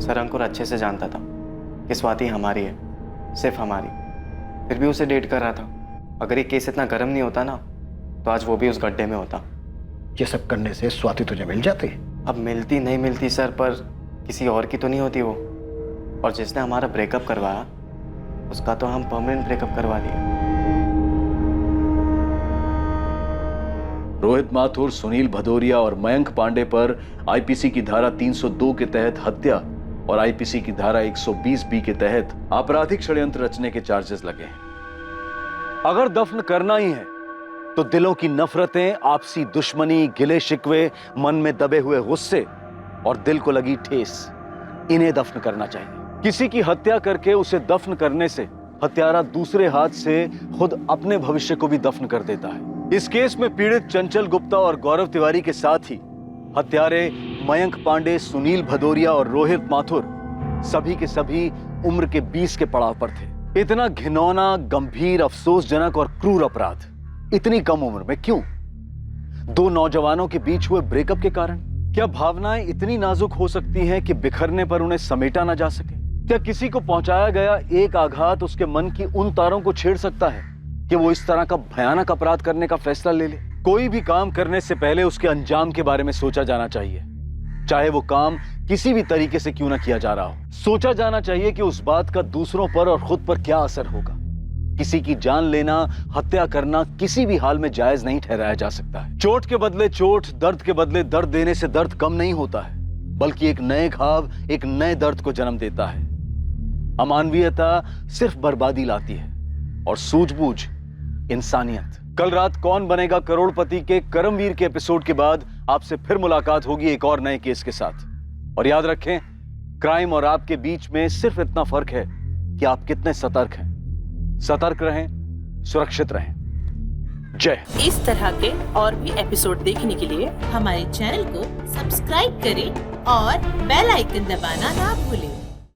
सर अंकुर अच्छे से जानता था कि स्वाति हमारी है, सिर्फ हमारी, फिर भी उसे डेट कर रहा था। अगर ये केस इतना गर्म नहीं होता ना तो आज वो भी उस गड्ढे में होता। ये सब करने से स्वाति तुझे मिल जाती? अब मिलती नहीं मिलती सर, पर किसी और की तो नहीं होती वो। और जिसने हमारा ब्रेकअप करवाया उसका तो हम परमानेंट ब्रेकअप करवा दिए। रोहित माथुर, सुनील भदौरिया और मयंक पांडे पर आईपीसी की धारा 302 के तहत हत्या और आईपीसी की धारा 120 के तहत आपराधिक षड्यंत्र रचने के चार्जेस लगे हैं। अगर दफन करना ही है तो दिलों की नफरतें, आपसी दुश्मनी, गिले शिकवे, मन में दबे हुए गुस्से और दिल को लगी ठेस, इन्हें दफन करना चाहिए। किसी की हत्या करके उसे दफन करने से हत्यारा दूसरे हाथ से खुद अपने भविष्य को भी दफन कर देता है। इस केस में पीड़ित चंचल गुप्ता और गौरव तिवारी के साथ ही हत्यारे मयंक पांडे, सुनील भदौरिया और रोहित माथुर सभी के सभी उम्र के 20 के पड़ाव पर थे। इतना घिनौना, गंभीर, अफसोसजनक और क्रूर अपराध इतनी कम उम्र में क्यों? दो नौजवानों के बीच हुए ब्रेकअप के कारण? क्या भावनाएं इतनी नाजुक हो सकती हैं कि बिखरने पर उन्हें समेटा ना जा सके? क्या किसी को पहुंचाया गया एक आघात उसके मन की उन तारों को छेड़ सकता है कि वो इस तरह का भयानक अपराध करने का फैसला ले ले? कोई भी काम करने से पहले उसके अंजाम के बारे में सोचा जाना चाहिए, चाहे वो काम किसी भी तरीके से क्यों ना किया जा रहा हो। सोचा जाना चाहिए कि उस बात का दूसरों पर और खुद पर क्या असर होगा। किसी की जान लेना, हत्या करना किसी भी हाल में जायज नहीं ठहराया जा सकता है। चोट के बदले चोट, दर्द के बदले दर्द देने से दर्द कम नहीं होता है, बल्कि एक नए घाव एक नए दर्द को जन्म देता है। अमानवीयता सिर्फ बर्बादी लाती है और सूझबूझ इंसानियत। कल रात कौन बनेगा करोड़पति के करमवीर के एपिसोड के बाद आपसे फिर मुलाकात होगी एक और नए केस के साथ। और याद रखें, क्राइम और आपके बीच में सिर्फ इतना फर्क है कि आप कितने सतर्क हैं। सतर्क रहें, सुरक्षित रहें। जय। इस तरह के और भी एपिसोड देखने के लिए हमारे चैनल को सब्सक्राइब करें और बेल आइकन दबाना ना भूलें।